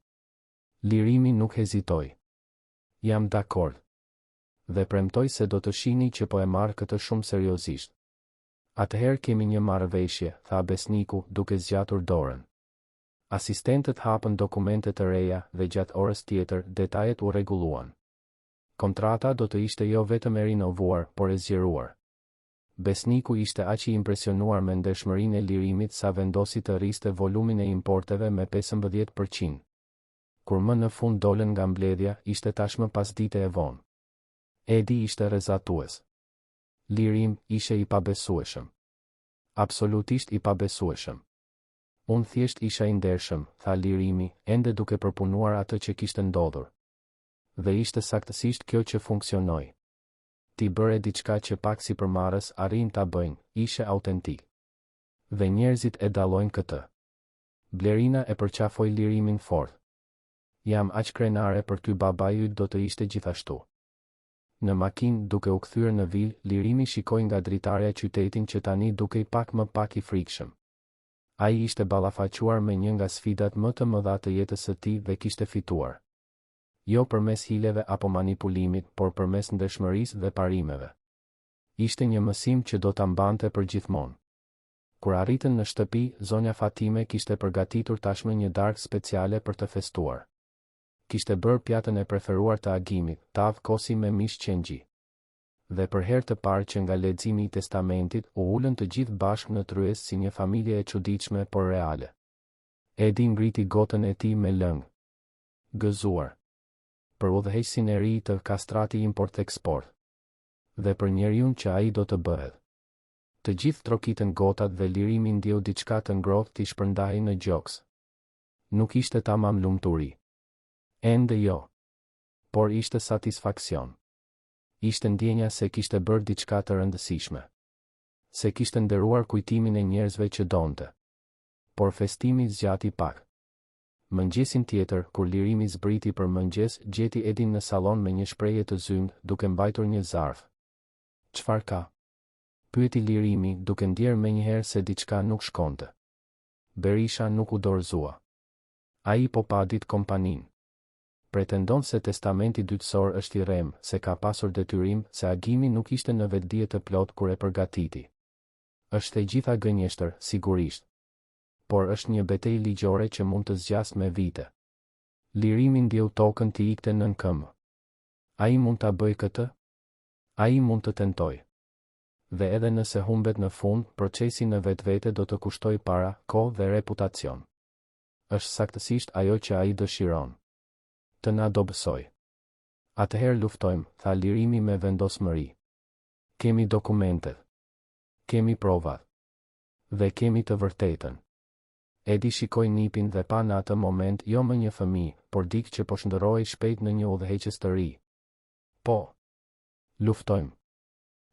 Lirimi nuk hezitoi. Jam dakord. Dhe premtoj se do të shihni që po e marr këtë shumë seriozisht. Atëherë kemi një marrëveshje, tha besniku duke zgjatur dorën. Asistentët hapën dokumente të reja dhe gjatë orës tjetër detajet u rregulluan. Kontrata do të ishte jo vetëm e rinovuar, por e zgjeruar. Besniku ishte aq i impresionuar me ndershmërinë e Lirimit sa vendosi të rriste volumin e importeve me 15%. Kur më në fund dolën nga mbledhja, ishte tashmë pas dite e vonë. Edi ishte rrezatues. Lirim ishte i pabesueshëm. Absolutisht i pabesueshëm. Unë thjesht isha i ndershëm, tha Lirimi, ende duke përpunuar atë që kishte ndodhur. Dhe ishte saktësisht kjo që funksionoi. Ti bëre diçka që pak si përmarrës arrin ta bëjnë, ishe autentik. Dhe njerëzit e dallojnë këtë. Blerina e përqafoi Lirimin fort. Jam aq krenare për ty, babai yt do të ishte gjithashtu. Në makinë duke u kthyer në vil, Lirimi shikoi nga dritarja qytetin që tani dukej pak më pak i frikshëm. Ai ishte ballafaquar me një nga sfidat më të mëdha të jetës së tij dhe kishte fituar. Jo përmes hileve apo manipulimit, por përmes ndershmërisë dhe parimeve. Ishte një mësim që do ta mbante për gjithmonë. Kur arritën në shtëpi, zonja Fatime kishte përgatitur tashmë një darkë speciale për të festuar. Kishte bërë pjatën e preferuar të Agimit, tavë kosi me mish qengji. Dhe për herë të parë që nga leximi i testamentit u ulën të gjithë bashkë në tryezë si një familje e çuditshme por reale. Edi ngriti gotën e tij me lëng. Gëzuar. Për udhëheqësin e ri të kastrati import-eksport. dhe për njeriun që ai do të bëhet. Të gjithë trokitën gotat dhe lirimi ndjeu diçka të ngrohtë t'i shpërndahej në gjoks. Nuk ishte tamam lumturi. Ende jo. Por ishte satisfaksion. Ishte ndjenja se kishte bërë diçka të rëndësishme. Se kishte nderuar kujtimin e njerëzve që donte. Por festimi zgjati pak. Mëngjesin tjetër, kur lirimi zbriti për mëngjes, gjeti Edin në salon me një shprehje të zymt, duke mbajtur një zarf. "Çfarë ka?" pyeti lirimi, duke ndjerë menjëherë se diçka nuk shkonte. Berisha nuk u dorëzua. Ai po pa ditë kompaninë. Pretendon se testamenti dytësor është i rrem, se ka pasur detyrim, se agimi nuk ishte në vetdije të plot kur e përgatiti. Është e gjitha gënjeshtër, sigurisht. Por është një betejë ligjore që mund të zgjasë me vite. Lirimi ndjeu tokën t'i ikte nën këmbë. Ai mund ta bëjë këtë? Ai mund të tentojë. Dhe edhe nëse humbet në fund, procesi në vetvete do të kushtoj para, kohë dhe reputacion. Është saktësisht ajo që ai dëshiron. Të na dobësoj. Atëherë luftojmë, tha lirimi me vendosmëri. Kemi dokumentet. Kemi provat. Dhe kemi të vërtetën. Edi shikoi nipin dhe pa në atë moment jo më një fëmijë, por dikë që po shndërrohej shpejt në një udhëheqës të ri. Po. Luftojmë.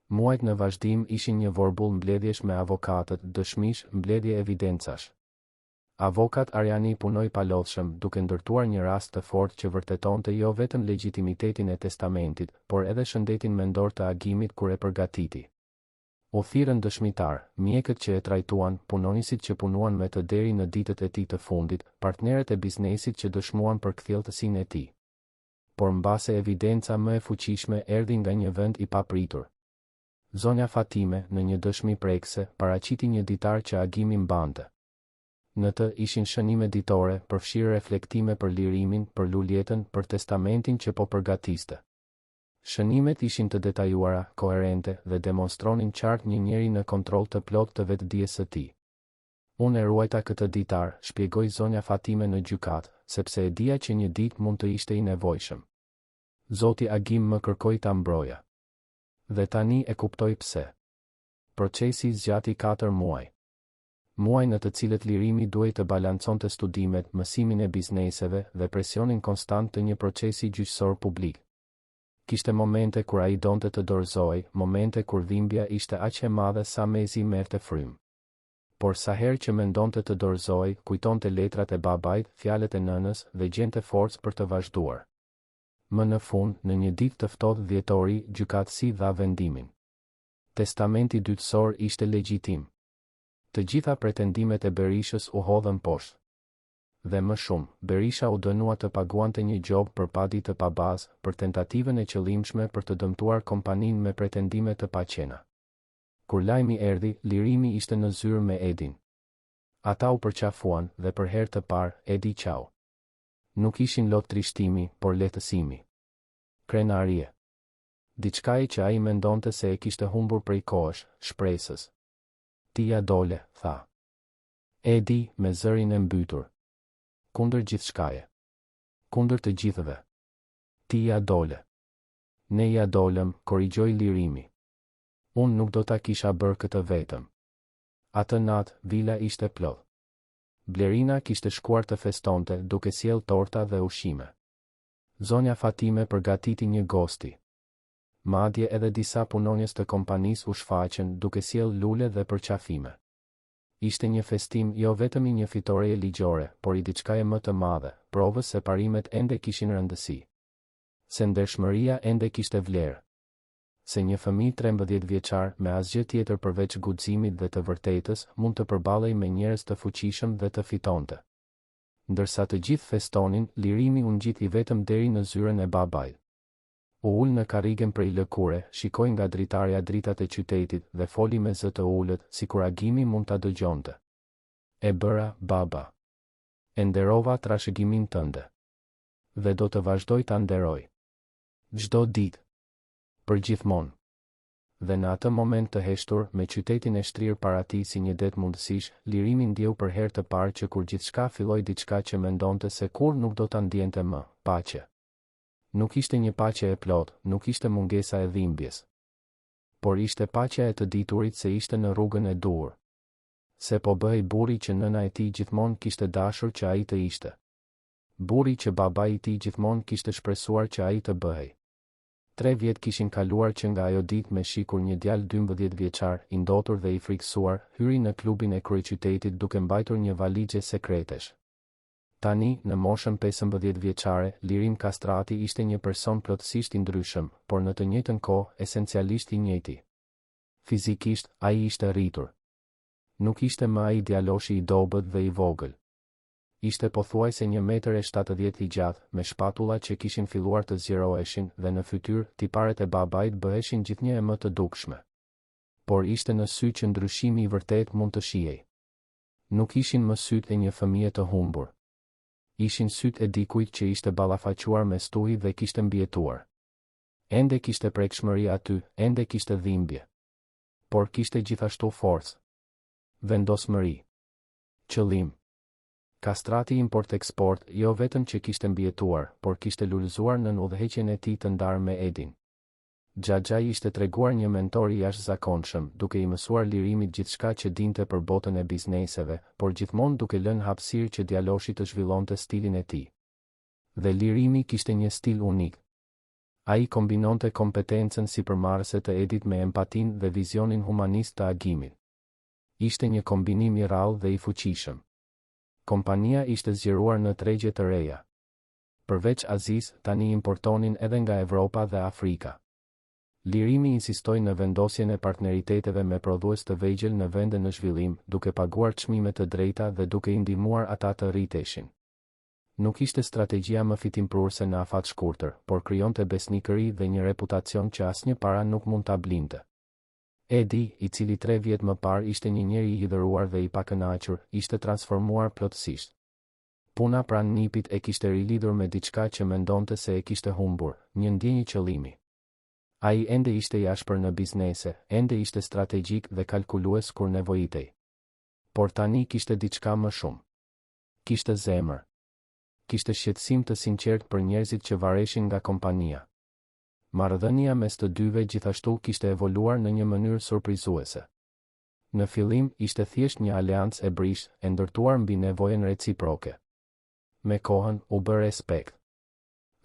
Muajt në vazhdim ishin një vorbull mbledhjesh me avokatët, dëshmish, mbledhje evidencash. Avokat Arjani punoi pa lodhshëm, duke ndërtuar një rast të fortë që vërtetonte jo vetëm legjitimitetin e testamentit, por edhe shëndetin mendor të agimit kur e përgatiti. U thirrën dëshmitar, mjekët që e trajtuan, punonisit që punuan me të deri në ditët e tij të fundit, partnerët e biznesit që dëshmuan për kthjelltësinë e tij. Por mbase evidenca më e fuqishme erdhi nga një vend i papritur. Zonja Fatime, në një dëshmi prekse, paraqiti një ditar që agimi mbante. Në të ishin shënime ditore, përfshirë reflektime për lirimin, për luljetën, për testamentin që po përgatiste. Shënimet ishin të detajuara, koherente dhe demonstronin qartë një njeri në kontroll të plot të vetdijes së tij. Unë e ruajta këtë ditar, shpjegoi zonja Fatime në gjykatë, sepse e dija që një ditë mund të ishte i nevojshëm. Zoti Agim më kërkoi ta mbroja. Dhe tani e kuptoj pse. Procesi zgjati 4 muaj. Muaj në të cilët lirimi duhej të balanconte studimet, mësimin e bizneseve dhe presionin konstant të një procesi gjyqësor publik. Kishte momente kur ai donte të dorëzohej, momente kur dhimbja ishte aq e madhe sa mezi merrte frym. Por sa herë që mendonte të dorëzohej, kujtonte letrat e babait, fjalët e nënës dhe gjente forcë për të vazhduar. Më në fund, në një ditë të ftohtë dhjetori, gjykatësi dha vendimin. Testamenti dytësor ishte legjitim. Të gjitha pretendimet e Berishës u hodhën poshtë. Dhe më shumë, Berisha u dënua të paguante një gjobë për padi të pabazë, për tentativën e qëllimshme për të dëmtuar kompaninë me pretendime të paqena. Kur lajmi erdhi, lirimi ishte në zyrë me Edin. Ata u përqafuan dhe për herë të parë, Edi qau. Nuk ishin lot trishtimi, por lehtësimi. Krenarie. Diçkaje që ai mendonte se e kishte humbur prej kohësh, shpresës. Tia dole, tha. Edi, me zërin e mbytur. Kundër gjithçkaje. Kundër të gjithëve. Tia dole. Ne ja dolëm, korrigjoi lirimi. Unë nuk do ta kisha bërë këtë vetëm. Atë natë, vila ishte plot. Blerina kishte shkuar të festonte, duke sjell torta dhe ushqime. Zonja Fatime përgatiti një gosti. Madje edhe disa punonjës të kompanisë u shfaqën, duke sjell lule dhe përqafime. Ishte një festim jo vetëm i një fitoreje ligjore, por i diçkaje më të madhe, provës se parimet ende kishin rëndësi. Se ndershmëria ende kishte vlerë. Se një fëmijë 13 vjeçar me asgjë tjetër përveç guximit dhe të vërtetës mund të përballej me njerëz të fuqishëm dhe të fitonte. Ndërsa të gjithë festonin, lirimi u ngjiti vetëm deri në zyrën e babait. U ul në karrigen prej lëkure, shikoi nga dritarja dritat e qytetit dhe foli me zë të ulët, sikur agimi mund ta dëgjonte. E bëra, baba. E nderova trashëgimin tënde. Dhe do të vazhdoj ta nderoj. Çdo ditë. Përgjithmonë. Dhe në atë moment të heshtur, me qytetin e shtrirë para tij si një det mundësish, lirimi ndjeu për herë të parë që kur gjithçka filloi diçka që mendonte se kur nuk do ta ndjente më, paqe. Nuk ishte një paqe e plot, nuk ishte mungesa e dhimbjes. Por ishte paqja e të diturit se ishte në rrugën e dur. Se po bëhej burri që nëna e tij gjithmonë kishte dashur që ai të ishte. Burri që baba i tij gjithmonë kishte shpresuar që ai të bëhej. 3 vjet kishin kaluar që nga ajo ditë me shikur një djalë 12 vjeçar, i ndotur dhe i frikësuar, hyri në klubin e kryeqytetit duke mbajtur një valixhe sekretesh. Tani, në moshën 15 vjeçare, Lirim Kastrati ishte një person plotësisht i ndryshëm, por në të njëjtën kohë, esencialisht i njëjti. Fizikisht, ai ishte rritur. Nuk ishte më ai djaloshi i dobët dhe i vogël. Ishte pothuajse 1,70 m i gjatë, me shpatulla që kishin filluar të zgjeroheshin dhe në fytyrë tiparet e babait bëheshin gjithnjë e më të dukshme. Por ishte në sy që ndryshimi i vërtet mund të shihej. Nuk ishin më sytë e një fëmije të humbur. Ishin sytë e dikujt që ishte ballafaquar me stuhi dhe kishte mbijetuar. Ende kishte prekshmëri aty, ende kishte dhimbje. Por kishte gjithashtu forcë. Vendosmëri. Qëllim. Kastrati import-eksport, jo vetëm që kishte mbijetuar, por kishte lulëzuar në udhëheqjen e tij të ndarë me Edin. Xhaxhai ishte treguar një mentor i jashtëzakonshëm, duke i mësuar Lirimit gjithçka që dinte për botën e bizneseve, por gjithmonë duke lënë hapësirë që djaloshi të zhvillonte stilin e tij. Dhe Lirimi kishte një stil unik. Ai kombinonte kompetencën sipërmarrëse të Edit me empatinë dhe vizionin humanist të agimit. Ishte një kombinim i rrallë dhe i fuqishëm. Kompania ishte zgjeruar në tregje të reja. Përveç Azis, tani importonin edhe nga Evropa dhe Afrika. Lirimi insistoi në vendosjen e partneriteteve me prodhues të vegjël në vende në zhvillim, duke paguar çmime të drejta dhe duke i ndihmuar ata të rriteshin. Nuk ishte strategjia më fitimprurse në afat shkurtër, por krijonte besnikëri dhe një reputacion që asnjë para nuk mund ta blinte. Edi, i cili 3 vjet më parë ishte një njeri i hidhëruar dhe i pakënaqur, ishte transformuar plotësisht. Puna pranë nipit e kishte rilidhur me diçka që mendonte se e kishte humbur, një ndjenjë qëllimi. Ai ende ishte i ashpër në biznese, ende ishte strategjik dhe kalkulues kur nevojitej. Por tani kishte diçka më shumë. Kishte zemër. Kishte shqetësim të sinqert për njerëzit që vareshin nga kompania. Marrëdhënia mes të dyve gjithashtu kishte evoluar në një mënyrë surprizuese. Në fillim ishte thjesht një aleancë e brishtë, e ndërtuar mbi nevojën reciproke. Me kohën u bë respekt.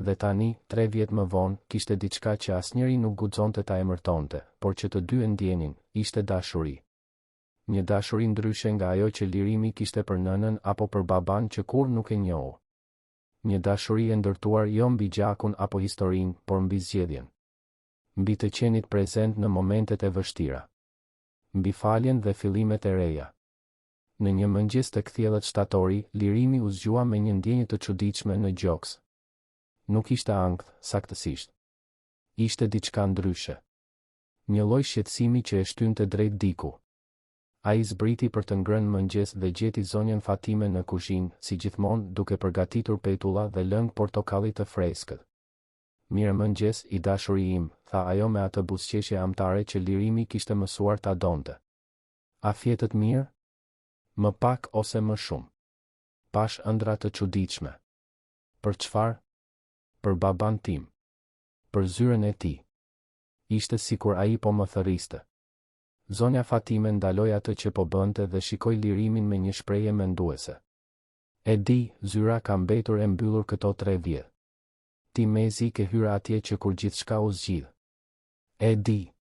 Dhe tani, 3 vjet më vonë, kishte diçka që asnjëri nuk guxonte ta emërtonte, por që të dy e ndjenin, ishte dashuri. Një dashuri ndryshe nga ajo që Lirimi kishte për nënën apo për baban që kur nuk e njohu. Një dashuri e ndërtuar jo mbi gjakun apo historinë, por mbi zgjedhjen. Mbi të qenit prezent në momentet e vështira. Mbi faljen dhe fillimet e reja. Në një mëngjes të kthjellët shtatori, Lirimi u zgjua me një ndjenjë të çuditshme në gjoks. Nuk ishte ankth, saktësisht. Ishte diçka ndryshe. Një lloj shqetësimi që e shtynte drejt diku. Ai zbriti për të ngrënë mëngjes dhe gjeti zonjën Fatime në kuzhinë, si gjithmonë, duke përgatitur petulla dhe lëng portokalli të freskët. Mirë mëngjes, i dashuri im, tha ajo me atë buzëqeshje amtare që Lirimi kishte mësuar ta donte. A fjetët mirë? Më pak ose më shumë. Pash ëndra të çuditshme. Për çfarë? Për baban tim. Për zyrën e tij. Ishte sikur ai po më thërriste. Zonja Fatime ndaloi atë që po bënte dhe shikoi Lirimin me një shprehje menduese. E di, zyra ka mbetur e mbyllur këto 3 vjet. Ti mezi ke hyrë atje që kur gjithçka u zgjidh. E di.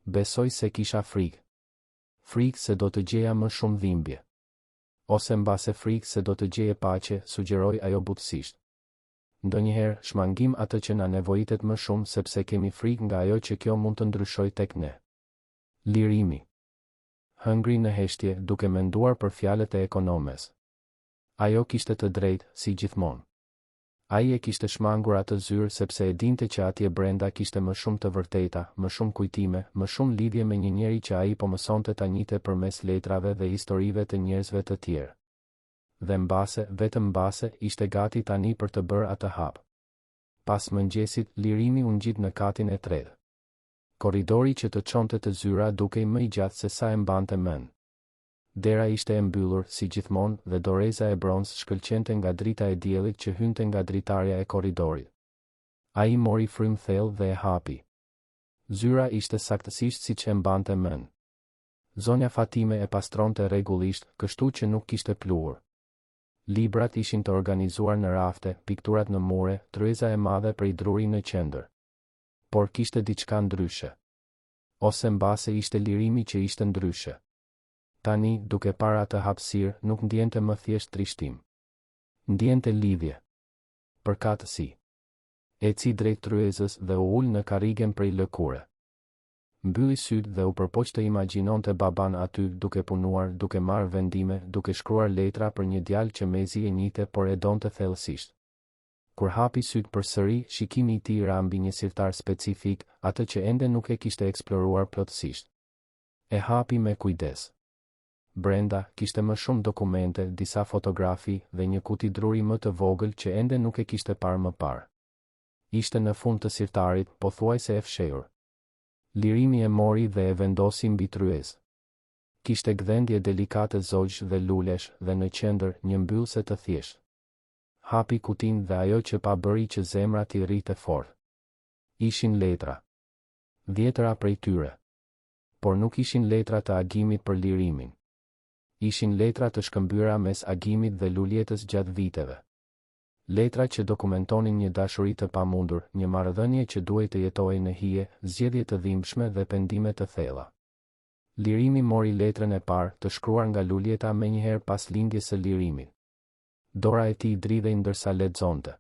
Besoj se kisha frikë. Frikë se do të gjeja më shumë dhimbje. Ose mbase frikë se do të gjeje paqe, sugjeroi ajo butësisht. Ndonjëherë shmangim atë që na nevojitet më shumë sepse kemi frikë nga ajo që kjo mund të ndryshojë tek ne. Lirimi. Hëngri në heshtje, duke menduar për fjalët e ekonomes. Ajo kishte të drejtë, si gjithmonë. Ai e kishte shmangur atë zyrë sepse e dinte që atje brenda kishte më shumë të vërteta, më shumë kujtime, më shumë lidhje me një njeri që ai po mësonte ta njihte përmes letrave dhe historive të njerëzve të tjerë. Dhe mbase, vetëm mbase, ishte gati tani për të bërë atë hap. Pas mëngjesit, Lirimi u ngjit në katin e 3. Korridori që të çonte të zyra dukej më i gjatë se sa e mbante mend. Dera ishte e mbyllur, si gjithmonë, dhe doreza e bronz shkëlqente nga drita e diellit që hynte nga dritarja e korridorit. Ai mori frym thellë dhe e hapi. Zyra ishte saktësisht siç e mbante mend. Zonja Fatime e pastronte rregullisht, kështu që nuk kishte pluhur. Librat ishin të organizuar në rafte, pikturat në mure, tryeza e madhe prej druri në qendër. Por kishte diçka ndryshe. Ose mbase ishte lirimi që ishte ndryshe. Tani, duke para atë hapësirë, nuk ndjente më thjesht trishtim. Ndjente lidhje. Përkatësi. Eci drejt tryezës dhe u ul në karrigen prej lëkure. Mbylli sytë dhe u përpoq të imagjinonte baban aty, duke punuar, duke marrë vendime, duke shkruar letra për një djalë që mezi e njihte por e donte thellësisht. Kur hapi sytë përsëri, shikimi i tij ra mbi një sirtar specifik, atë që ende nuk e kishte eksploruar plotësisht. E hapi me kujdes. Brenda kishte më shumë dokumente, disa fotografi dhe një kuti druri më të vogël që ende nuk e kishte parë më parë. Ishte në fund të sirtarit, pothuajse e fshehur. Lirimi e mori dhe e vendosi mbi tryezë. Kishte gdhendje delikate zogj dhe lulesh dhe në qendër një mbyllse të thjeshtë. Hapi kutin dhe ajo që pa bëri që zemra t'i rrite fort. Ishin letra. 10 prej tyre. Por nuk ishin letra të agimit për lirimin. Ishin letra të shkëmbyra mes agimit dhe luljetës gjatë viteve. Letra që dokumentonin një dashuri të pamundur, një marrëdhënie që duhej të jetojë në hije, zgjedhje të dhimbshme dhe pendime të thella. Lirimi mori letrën e parë, të shkruar nga luljeta menjëherë pas lindjes së lirimit. Dora e tij dridhej ndërsa lexonte.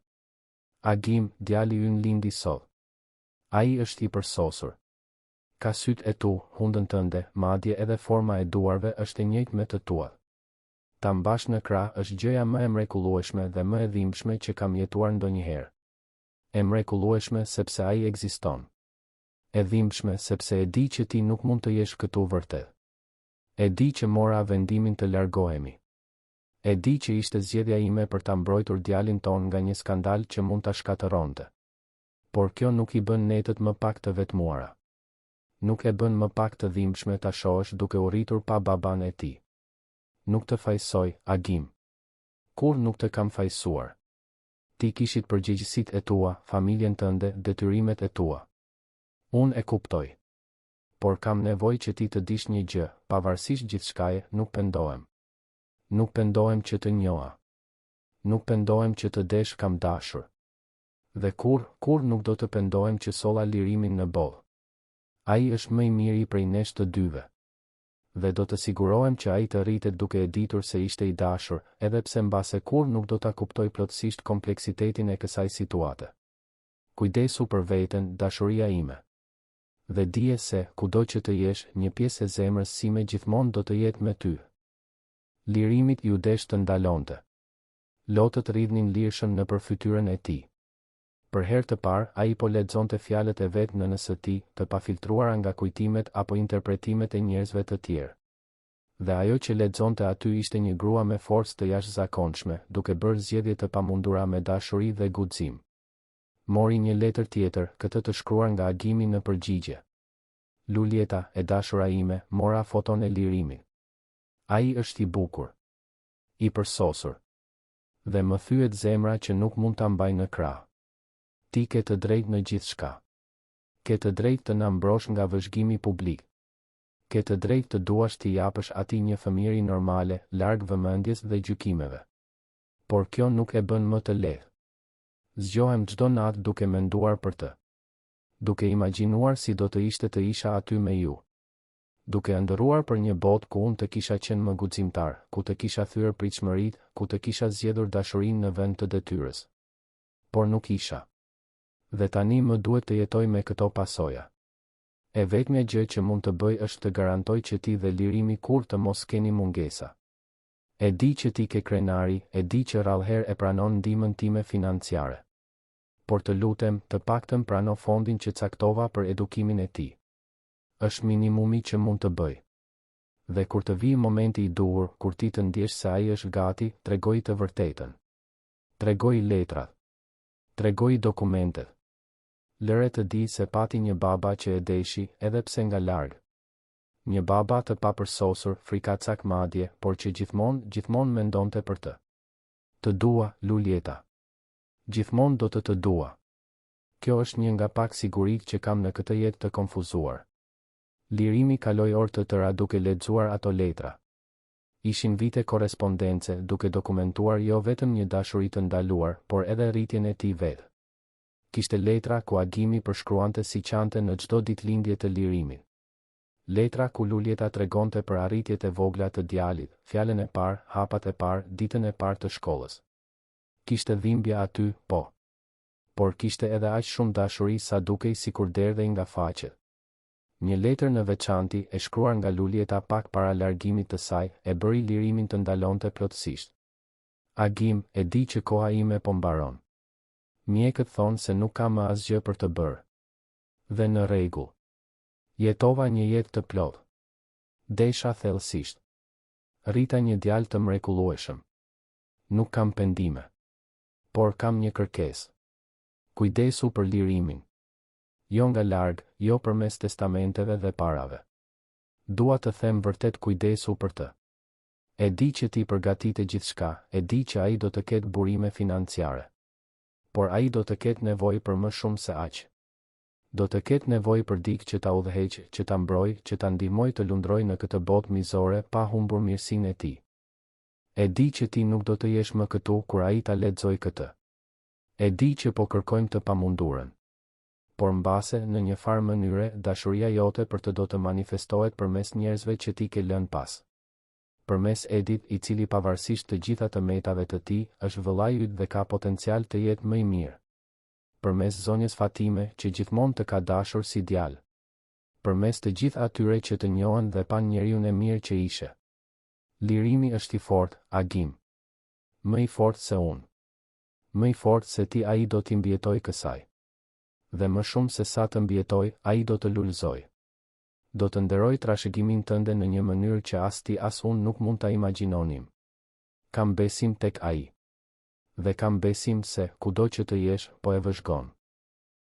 Agim, djali ynë lindi sot. Ai është i përsosur. Ka sytë e tu, hundën tënde, madje edhe forma e duarve është e njëjtë me të tuat. Ta mbash në krah është gjëja më e mrekullueshme dhe më e dhimbshme që kam jetuar ndonjëherë. E mrekullueshme sepse ai ekziston. E dhimbshme sepse e di që ti nuk mund të jesh këtu vërtet. E di që mora vendimin të largohemi. E di që ishte zgjedhja ime për ta mbrojtur djalin ton nga një skandal që mund ta shkatëronte. Por kjo nuk i bën netët më pak të vetmuara. Nuk e bën më pak të dhimbshme ta shohësh duke u rritur pa baban e tij. Nuk të fajsoj, Agim. Kur nuk të kam fajsuar. Ti kishit përgjegjësitë e tua, familjen tënde, detyrimet e tua. Unë e kuptoj. Por kam nevojë që ti të dish një gjë, pavarësisht gjithçkaje, nuk pendohem. Nuk pendohem që të njoha. Nuk pendohem që të desh kam dashur. Dhe kur nuk do të pendohem që solla lirimin në botë. Ai është më i miri prej nesh të dyve. Dhe do të sigurohem që ai të rritet duke e ditur se ishte i dashur, edhe pse mbase kur nuk do ta kuptoj plotësisht kompleksitetin e kësaj situate. Kujdesu për veten, dashuria ime. Dhe dije se, kudo që të jesh, një pjesë e zemrës sime gjithmonë do të jetë me ty. Lirimit ju desh të ndalonte. Lotët rridhnin lirshëm nëpër fytyrën e tij. Për herë të parë, ai po lexonte fjalët e vet nënës së tij, të pafiltruara nga kujtimet apo interpretimet e njerëzve të tjerë. Dhe ajo që lexonte aty ishte një grua me forcë të jashtëzakonshme, duke bërë zgjedhje të pamundura me dashuri dhe guxim. Mori një letër tjetër, këtë të shkruar nga Agimi në përgjigje. Luljeta, e dashura ime, mora foton e lirimit. Ai është i bukur. I përsosur. Dhe më thyet zemra që nuk mund ta mbaj në krah. Ti ke të drejtë në gjithçka. Ke të drejtë të na mbrosh nga vëzhgimi publik. Ke të drejtë të duash t'i japësh atij një fëmijëri normale, larg vëmendjes dhe gjykimeve. Por kjo nuk e bën më të lehtë. Zgjohem çdo natë duke menduar për të. Duke imagjinuar si do të ishte të isha aty me ju. Duke ëndërruar për një botë ku unë të kisha qenë më guximtar, ku të kisha thyer pritshmëritë, ku të kisha zgjedhur dashurinë në vend të detyrës. Por nuk isha. Dhe tani më duhet të jetoj me këto pasoja. E vetmja gjë që mund të bëj është të garantoj që ti dhe lirimi kur të mos keni mungesa. E di që ti ke krenari, e di që rallëherë e pranon ndihmën time financiare. Por të lutem, të paktën prano fondin që caktova për edukimin e tij. Është minimumi që mund të bëj. Dhe kur të vijë momenti i duhur, kur ti të ndjesh se ai është gati, tregoj të vërtetën. Tregoj letrat. Tregoj dokumentet. Lëre të di se pati një baba që e deshi, edhe pse nga larg. Një baba të papërsosur, frikacak madje, por që gjithmonë mendonte për të. Të dua, Luljeta. Gjithmonë do të dua. Kjo është një nga pak siguritë që kam në këtë jetë të konfuzuar. Lirimi kaloi orë të tëra duke lexuar ato letra. Ishin vite korespondence duke dokumentuar jo vetëm një dashuri të ndaluar, por edhe rritjen e tij vetë. Kishte letra ku Agimi përshkruante si qante në çdo ditëlindje të Lirimit. Letra ku Luljeta tregonte për arritjet e vogla të djalit, fjalën e parë, hapat e parë, ditën e parë të shkollës. Kishte dhimbja aty, po. Por kishte edhe aq shumë dashuri sa dukej sikur derdhej nga faqet. Një letër në veçanti, e shkruar nga Luljeta pak para largimit të saj, e bëri Lirimin të ndalonte plotësisht. Agim, e di që koha ime po mbaron. Mjekët thonë se nuk kam më asgjë për të bërë. Dhe në rregull. Jetova një jetë të plotë. Desha thellësisht. Rrita një djalë të mrekullueshëm. Nuk kam pendime. Por kam një kërkesë. Kujdesu për Lirimin. Jo nga larg, jo përmes testamenteve dhe parave. Dua të them vërtet kujdesu për të. E di që ti përgatitë gjithçka, e di që ai do të ketë burime financiare. Por ai do të ketë nevojë për më shumë se aq. Do të ketë nevojë për dikë që ta udhëheqë, që ta mbrojë, që ta ndihmojë të lundrojë në këtë botë mizore pa humbur mirësinë e tij. E di që ti nuk do të jesh më këtu kur ai ta lexoj këtë. E di që po kërkojmë të pamundurën. Por mbase, në një farë mënyre, dashuria jote për të do të manifestohet përmes njerëzve që ti ke lënë pas. Përmes Edit, i cili pavarësisht të gjitha të metave të tij, është vëllai yt dhe ka potencial të jetë më i mirë. Përmes zonjës Fatime, që gjithmonë të ka dashur si djalë. Përmes të gjithë atyre që të njohen dhe pan njeriun e mirë që ishe. Lirimi është i fortë, Agim. Më i fortë se unë. Më i fortë se ti ai do t'i mbjetoj kësaj. Dhe më shumë se sa të mbjetoj, ai do të lulëzoj. Do të nderoj trashëgimin tënde në një mënyrë që as ti as unë nuk mund ta imagjinonim. Kam besim tek ai. Dhe kam besim se, kudo që të jesh, po e vëzhgon.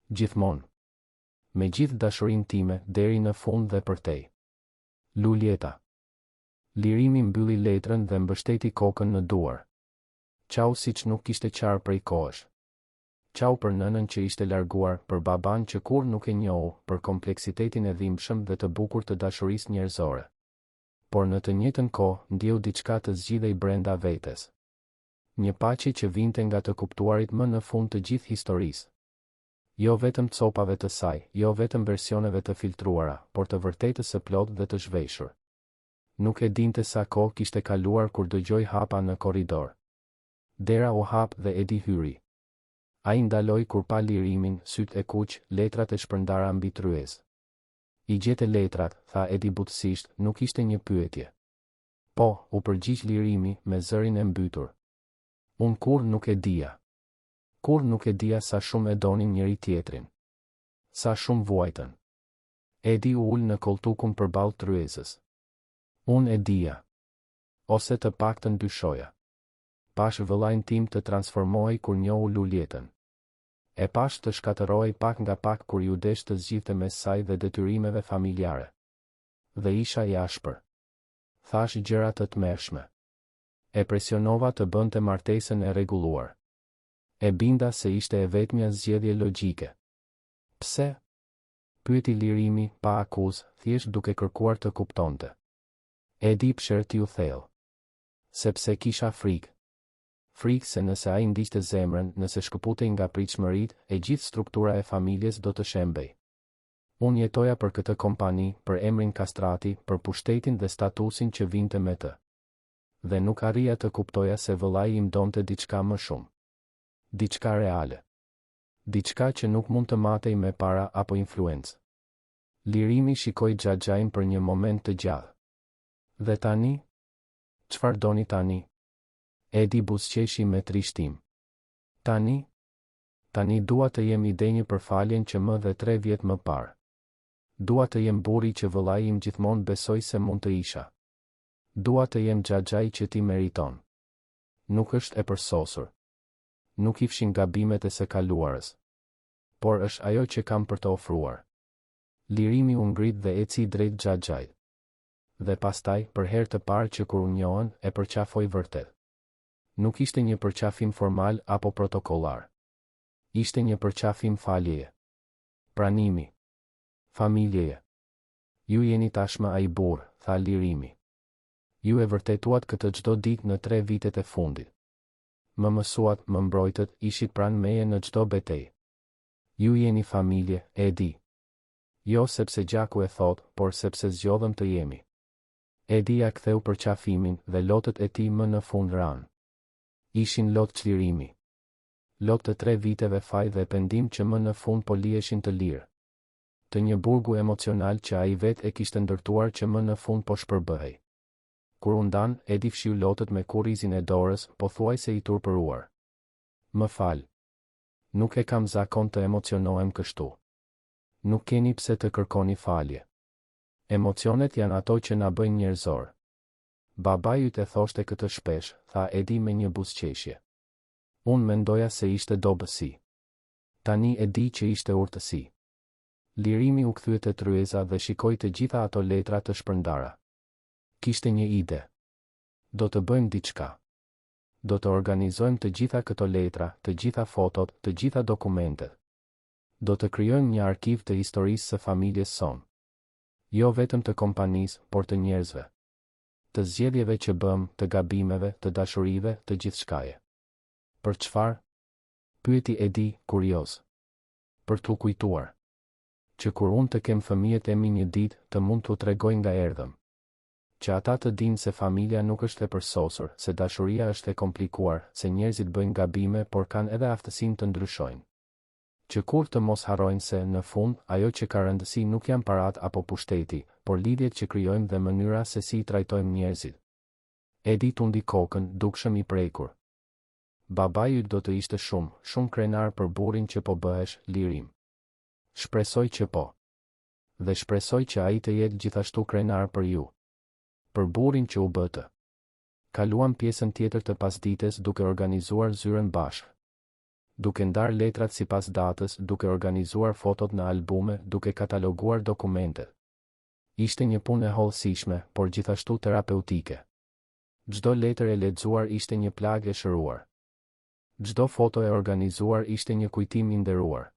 Gjithmonë. Me gjithë dashurinë time, deri në fund dhe për te. Luljeta. Lirimi mbylli letrën dhe mbështeti kokën në duar. Qau siç nuk kishte qarë prej kohësh. Qau për nënën që ishte larguar, për baban që kur nuk e njohu, për kompleksitetin e dhimbshëm dhe të bukur të dashurisë njerëzore. Por në të njëjtën kohë, ndjeu diçka të zgjidhej brenda vetes. Një paqe që vinte nga të kuptuarit më në fund të gjithë historisë. Jo vetëm copave të saj, jo vetëm versioneve të filtruara, por të vërtetës së plotë dhe të zhveshur. Nuk e dinte sa kohë kishte kaluar kur dëgjoi hapa në korridor. Dera u hap dhe Edi hyri. Ai ndaloi kur pa Lirimin, syt e kuq, letrat e shpërndara mbi tryezë. I gjete letrat, tha Edi butësisht, nuk ishte një pyetje. Po, u përgjigj Lirimi me zërin e mbytur. Unë kur nuk e dija. Kur nuk e dija sa shumë e donin njëri tjetrin. Sa shumë vuajtën. Edi u ul në koltukun përballë tryezës. Unë e dija. Ose të paktën dyshoja. Pash vëllain tim të transformohej kur njohu Luljetën. E pash të shkatërohej pak nga pak kur ju desh të zgjidhte mes saj dhe detyrimeve familjare. Dhe isha i ashpër. Thash gjëra të tmerrshme. E presionova të bënte martesën e rregulluar. E binda se ishte e vetmja zgjedhje logjike. Pse? Pyeti Lirimi, pa akuzë, thjesht duke kërkuar të kuptonte. Edi psherti u thellë. Sepse kisha frikë. Frikë se nëse ai ndiqte zemrën, nëse shkëputej nga pritshmëritë, e gjithë struktura e familjes do të shembej. Unë jetoja për këtë kompani, për emrin Kastrati, për pushtetin dhe statusin që vinte me të. Dhe nuk arrija të kuptoja se vëllai im donte diçka më shumë. Diçka reale. Diçka që nuk mund të matej me para apo influencë. Lirimi shikoi Xhaxhain për një moment të gjatë. Dhe tani? Çfarë doni tani? Edi buzëqeshi me trishtim. Tani? Tani dua të jem i denjë për faljen që më dhe 3 vjet më parë. Dua të jem burri që vëllai im gjithmonë besoi se mund të isha. Dua të jem Xhaxhai që ti meriton. Nuk është e përsosur. Nuk i fshin gabimet e së kaluarës. Por është ajo që kam për të ofruar. Lirimi u ngrit dhe eci drejt Xhaxhait. Dhe pastaj, për herë të parë që kur u njohën, e përqafoi vërtet. Nuk ishte një përqafim formal apo protokollar. Ishte një përqafim faljeje. Pranimi. Familjeje. Ju jeni tashmë ai burr, tha Lirimi. Ju e vërtetuat këtë çdo ditë në 3 vitet e fundit. Më mësuat, më mbrojtët, ishit pranë meje në çdo betejë. Ju jeni familje, e di. Jo sepse gjaku e thot, por sepse zgjodhëm të jemi. Edi ja ktheu përqafimin dhe lotët e tij më në fund ran. Ishin lot çlirimi. Lot të 3 viteve faj dhe pendim që më në fund po liheshin të lirë. Të një burgu emocional që ai vet e kishte ndërtuar që më në fund po shpërbëhej. Kur u ndan, Edi fshiu lotët me kurrizin e dorës, pothuajse i turpëruar. Më fal. Nuk e kam zakon të emocionohem kështu. Nuk keni pse të kërkoni falje. Emocionet janë ato që na bëjnë njerëzor. Babai yt e thoshte këtë shpesh, tha Edi me një buzëqeshje. Unë mendoja se ishte dobësi. Tani e di që ishte urtësi. Lirimi u kthye te tryeza dhe shikoi të gjitha ato letra të shpërndara. Kishte një ide. Do të bëjmë diçka. Do të organizojmë të gjitha këto letra, të gjitha fotot, të gjitha dokumentet. Do të krijojmë një arkiv të historisë së familjes sonë. Jo vetëm të kompanisë, por të njerëzve. Të zgjedhjeve që bëm, të gabimeve, të dashurive, të gjithçkaje. Për çfarë? Pyeti Edi, kurioz. Për t'u kujtuar. Që kur unë të kem fëmijët e mi një ditë, të mund t'u tregoj nga erdhëm. Që ata të dinë se familja nuk është e përsosur, se dashuria është e komplikuar, se njerëzit bëjnë gabime, por kanë edhe aftësinë të ndryshojnë. Që kur të mos harrojnë se, në fund, ajo që ka rëndësi nuk janë parat apo pushteti, por lidhjet që krijojmë dhe mënyra se si i trajtojmë njerëzit. Edi tundi kokën, dukshëm i prekur. Babai yt do të ishte shumë krenar për burrin që po bëhesh, Lirim. Shpresoj që po. Dhe shpresoj që ai të jetë gjithashtu krenar për ju. Për burrin që u bëtë. Kaluam pjesën tjetër të pasdites duke organizuar zyrën bashkë. Duke ndar letrat sipas datës, duke organizuar fotot në albume, duke kataloguar dokumentet. Ishte një punë e hollësishme, por gjithashtu terapeutike. Çdo letër e lexuar ishte një plagë e shëruar. Çdo foto e organizuar ishte një kujtim i nderuar.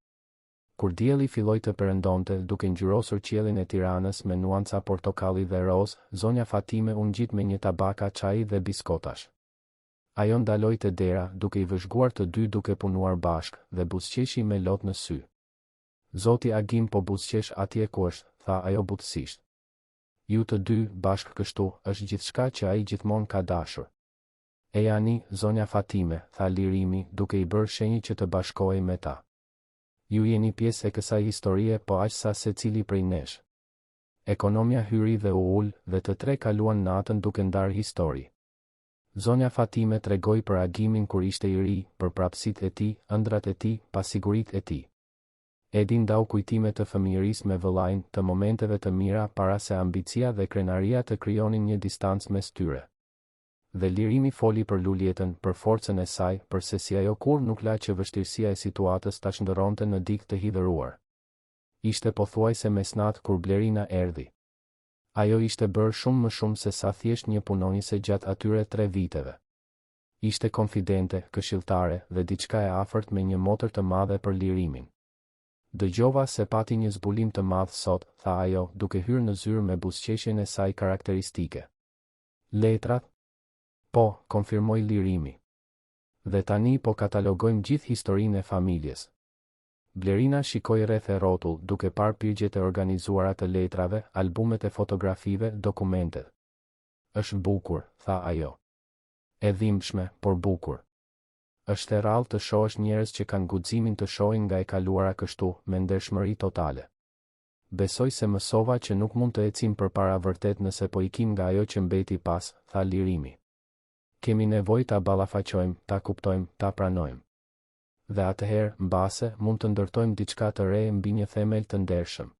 Kur dielli filloi të perëndonte, duke ngjyrosur qiellin e Tiranës me nuanca portokalli dhe roz, zonja Fatime u ngjit me një tabaka çaji dhe biskotash. Ajo ndaloi te dera, duke i vëzhguar të dy duke punuar bashk, dhe buzëqeshi me lot në sy. Zoti Agim po buzëqesh atje ku është, tha ajo butësisht. Ju të dy, bashk kështu, është gjithçka që ai gjithmonë ka dashur. E jani, zonja Fatime, tha Lirimi, duke i bërë shenjë që të bashkohej me ta. Ju jeni pjesë e kësaj historie, po aq sa secili prej nesh. Ekonomia hyri dhe u ul, dhe të tre kaluan natën duke ndarë histori. Zonja Fatime tregoi për Agimin kur ishte i ri, për prapësitë e tij, ëndrat e tij, pasiguritë e tij. Edi ndau kujtime të fëmijërisë me vëllain, të momenteve të mira para se ambicia dhe krenaria të krijonin një distancë mes tyre. Dhe Lirimi foli për luljetën, për forcën e saj, për se si ajo kur nuk la që vështirësia e situatës ta shndërronte në dikë të hidhëruar. Ishte pothuajse mesnatë kur Blerina erdhi. Ajo ishte bërë shumë më shumë se sa thjesht një punonjëse gjatë atyre 3 viteve. Ishte konfidente, këshilltare dhe diçka e afërt me një motër të madhe për Lirimin. Dëgjova se pati një zbulim të madh sot, tha ajo, duke hyrë në zyrë me buzëqeshjen e saj karakteristike. Letrat? Po, konfirmoi Lirimi. Dhe tani po katalogojmë gjithë historinë e familjes. Blerina shikoi rreth e rrotull, duke parë pirgjet e organizuara të letrave, albumet e fotografive, dokumentet. Është bukur, tha ajo. E dhimbshme, por bukur. Është e rrallë të shohësh njerëz që kanë guximin të shohin nga e kaluara kështu, me ndershmëri totale. Besoj se mësova që nuk mund të ecim përpara vërtet nëse po ikim nga ajo që mbeti pas, tha Lirimi. Kemi nevojë ta ballafaqojmë, ta kuptojmë, ta pranojmë. Dhe atëherë, mbase, mund të ndërtojmë diçka të re mbi një themel të ndershëm.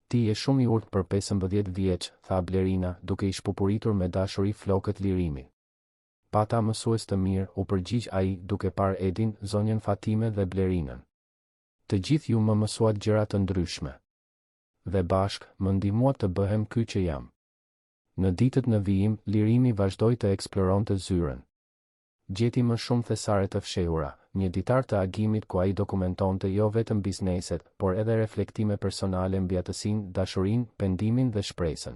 Ti je shumë i urtë për 15 vjeç, tha Blerina, duke i shpupuritur me dashuri flokët Lirimin. Pata mësues të mirë, u përgjigj ai, duke parë Edin, zonjën Fatime dhe Blerinën. Të gjithë ju më mësuat gjëra të ndryshme. Dhe bashk, më ndihmuat të bëhem ky që jam. Në ditët në vijim, Lirimi vazhdoi të eksploronte zyrën. Gjeti më shumë thesare të fshehura, një ditar të agimit ku ai dokumentonte jo vetëm bizneset, por edhe reflektime personale mbi atësinë, dashurinë, pendimin dhe shpresën.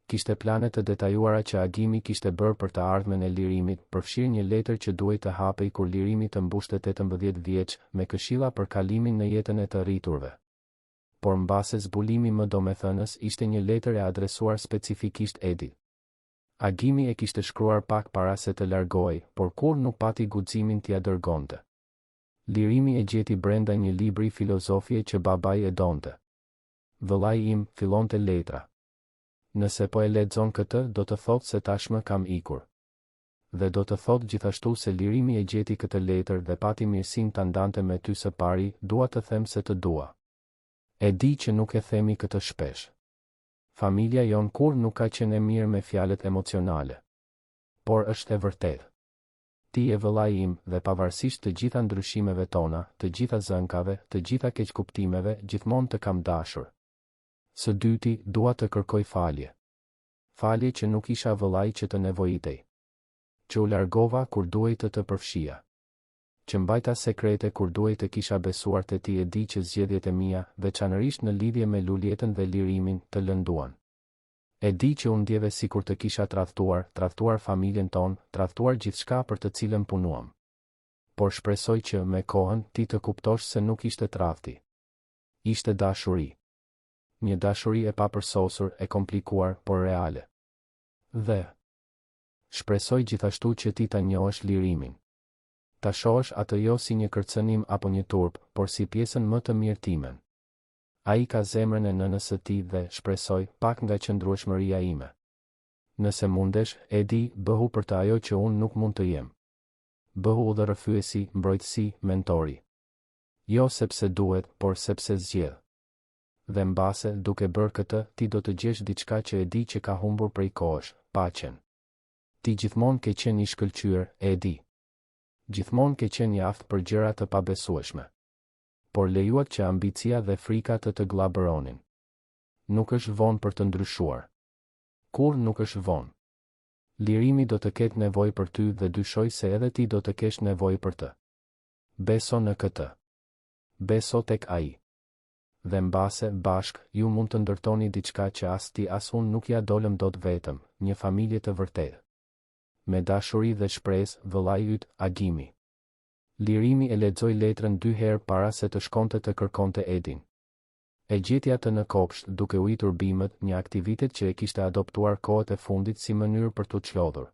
Kishte plane të detajuara që agimi kishte bërë për të ardhmen e lirimit, përfshirë një letër që duhej të hapej kur lirimi të mbushte 18 vjeç, me këshilla për kalimin në jetën e të rriturve. Por mbase zbulimi më domethënës ishte një letër e adresuar specifikisht Edit. Agimi e kishte shkruar pak para se të largohej, por kur nuk pati guximin t'ia dërgonte. Lirimi e gjeti brenda një libri filozofie që babai e donte. Vëllai im, fillonte letra. Nëse po e lexon këtë, do të thotë se tashmë kam ikur. Dhe do të thotë gjithashtu se lirimi e gjeti këtë letër dhe pati mirësinë ta ndante me ty së pari, dua të them se të dua. E di që nuk e themi këtë shpesh. Familja jon kur nuk ka qenë e mirë me fjalët emocionale. Por është e vërtetë. Ti e vëllai im dhe pavarësisht të gjitha ndryshimeve tona, të gjitha zënkave, të gjitha keqkuptimeve, gjithmonë të kam dashur. Së dyti, dua të kërkoj falje. Falje që nuk isha vëllai që të nevojitej. Që u largova kur duhej të përfshija. Që mbajta sekrete kur duhej të kisha besuar te ti e di që zgjedhjet e mia, veçanërisht në lidhje me Luljetën dhe lirimin, të lënduan. E di që unë ndjeve sikur të kisha tradhtuar familjen tonë, tradhtuar gjithçka për të cilën punuam. Por shpresoj që me kohën ti të kuptosh se nuk ishte tradhti. Ishte dashuri. Një dashuri e papërsosur, e komplikuar, por reale. Dhe shpresoj gjithashtu që ti ta njohësh lirimin. Ta shohësh atë jo si një kërcënim apo një turp, por si pjesën më të mirë timen. Ai ka zemrën e nënës së tij dhe, shpresoj, pak nga qëndrueshmëria ime. Nëse mundesh, e di, bëhu për të ajo që unë nuk mund të jem. Bëhu udhërrëfyesi, mbrojtësi, mentori. Jo sepse duhet, por sepse zgjedh. Dhe mbase, duke bërë këtë, ti do të gjesh diçka që e di që ka humbur prej kohësh, paqen. Ti gjithmonë ke qenë i shkëlqyer, e di. Gjithmonë ke qenë i aftë për gjëra të pabesueshme. Por lejuat që ambicia dhe frika të glabëronin. Nuk është vonë për të ndryshuar. Kur nuk është vonë. Lirimi do të ketë nevojë për ty dhe dyshoj se edhe ti do të kesh nevojë për të. Beso në këtë. Beso tek ai. Dhe mbase, bashk, ju mund të ndërtoni diçka që as ti as unë nuk ja dolëm dot vetëm, një familje të vërtetë. Me dashuri dhe shpresë, vëllai yt, Agimi. Lirimi e lexoi letrën 2 herë para se të shkonte të kërkonte Edin. E gjeti atë në kopsht duke ujitur bimët, një aktivitet që e kishte adoptuar kohët e fundit si mënyrë për t'u çlodhur.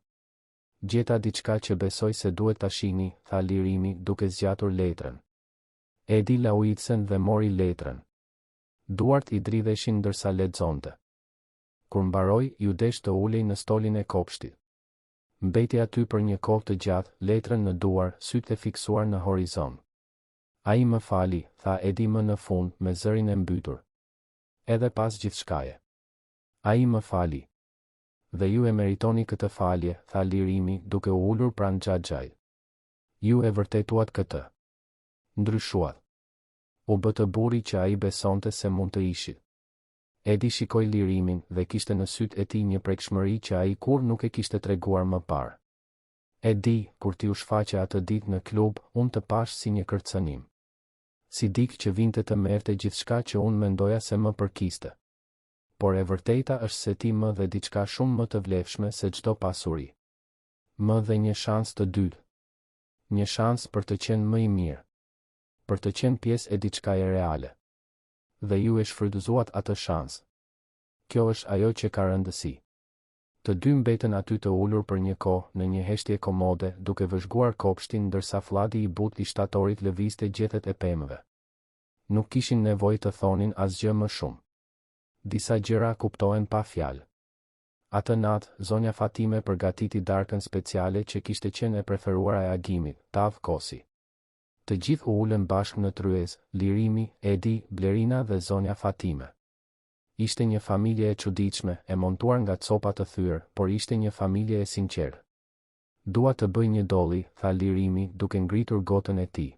Gjeta diçka që besoj se duhet ta shihni, tha Lirimi duke zgjatur letrën. Edi la ujitsen dhe mori letrën. Duart i dridheshin ndërsa lexonte. Kur mbaroi, ju desh të ulej në stolin e kopshtit. Mbeti aty për një kohë të gjatë, letrën në duar, sytë e fiksuar në horizont. Ai më fali, tha Edi më në fund, me zërin e mbytur. Edhe pas gjithçkaje. Ai më fali. Dhe ju e meritoni këtë falje, tha Lirimi, duke u ulur pranë Xhaxhait. Ju e vërtetuat këtë. Ndryshuat. U bë të burri që ai besonte se mund të ishit. Edi shikoi Lirimin dhe kishte në sytë e tij një prekshmëri që ai kur nuk e kishte treguar më parë. Edi, kur ti u shfaqe atë ditë në klub, unë të pash si një kërcënim. Si dik që vinte të merrte gjithçka që unë mendoja se më përkiste. Por e vërteta është se ti më dhe diçka shumë më të vlefshme se çdo pasuri. Më dhe një shans të dytë. Një shans për të qenë më i mirë. Për të qenë pjesë e diçkaje reale. Dhe ju e shfrytëzuat atë shans. Kjo është ajo që ka rëndësi. Të dy mbetën aty të ulur për një kohë në një heshtje komode, duke vëzhguar kopshtin ndërsa fllati i butë i shtatorit lëvizte gjethet e pemëve. Nuk kishin nevojë të thonin asgjë më shumë. Disa gjëra kuptohen pa fjalë. Atë natë, zonja Fatime përgatiti darkën speciale që kishte qenë e preferuara e Agimit, Tav Kosi. Të gjithë u ulën bashkë në tryezë, Lirimi, Edi, Blerina dhe zonja Fatime. Ishte një familje e çuditshme, e montuar nga copa të thyrë, por ishte një familje e sinqertë. Dua të bëj një dolli, tha Lirimi, duke ngritur gotën e tij.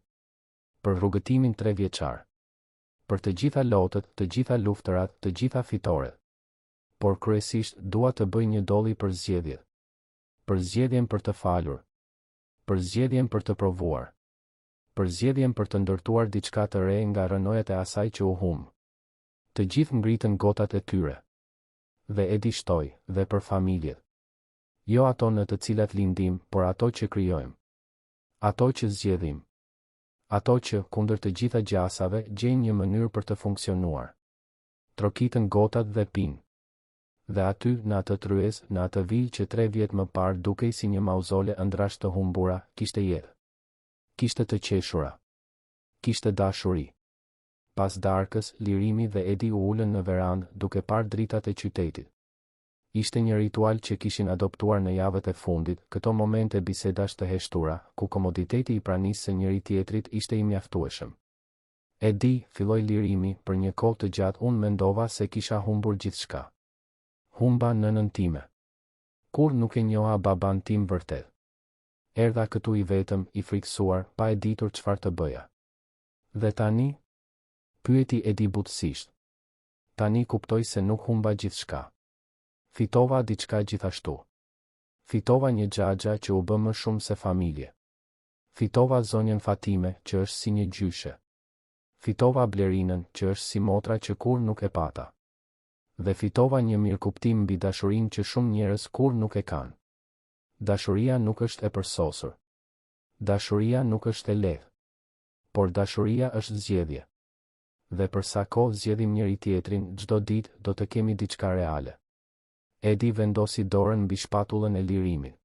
Për rrugëtimin 3 vjeçar. Për të gjitha lotët, të gjitha luftërat, të gjitha fitoret. Por kryesisht dua të bëj një dolli për zgjedhjet. Për zgjedhjen për të falur. Për zgjedhjen për të provuar. Për zgjedhjen për të ndërtuar diçka të re nga rënojat e asaj që u humb. Të gjithë ngritën gotat e tyre. Dhe Edi shtoi, dhe për familjet. Jo ato në të cilat lindim, por ato që krijojmë. Ato që zgjedhim. Ato që, kundër të gjitha gjasave, gjejnë një mënyrë për të funksionuar. Trokitën gotat dhe pinë. Dhe aty, në atë tryez, në atë vilë që 3 vjet më parë dukej si një mauzole ëndrash të humbura, kishte jetë. Kishte të qeshura. Kishte dashuri. Pas darkës, Lirimi dhe Edi u ulën në verandë duke parë dritat e qytetit. Ishte një ritual që kishin adoptuar në javët e fundit, këto momente bisedash të heshtura, ku komoditeti i pranisë së njëri tjetrit ishte i mjaftueshëm. Edi, filloi Lirimi, për një kohë të gjatë unë mendova se kisha humbur gjithçka. Humba nënën time. Kur nuk e njoha baban tim vërtet. Erdha këtu i vetëm, i friksuar, pa e ditur çfarë të bëja. Dhe tani? Pyeti Edi butësisht. Tani kuptoj se nuk humba gjithçka. Fitova diçka gjithashtu. Fitova një xhaxha që u bë më shumë se familje. Fitova zonjën Fatime, që është si një gjyshe. Fitova Blerinën, që është si motra që kur nuk e pata. Dhe fitova një mirëkuptim mbi dashurinë që shumë njerëz kur nuk e kanë. Dashuria nuk është e përsosur. Dashuria nuk është e lehtë. Por dashuria është zgjedhje. Dhe për sa kohë zgjedhim njëri tjetrin, çdo ditë do të kemi diçka reale. Edi vendosi dorën mbi shpatullën e Lirimit.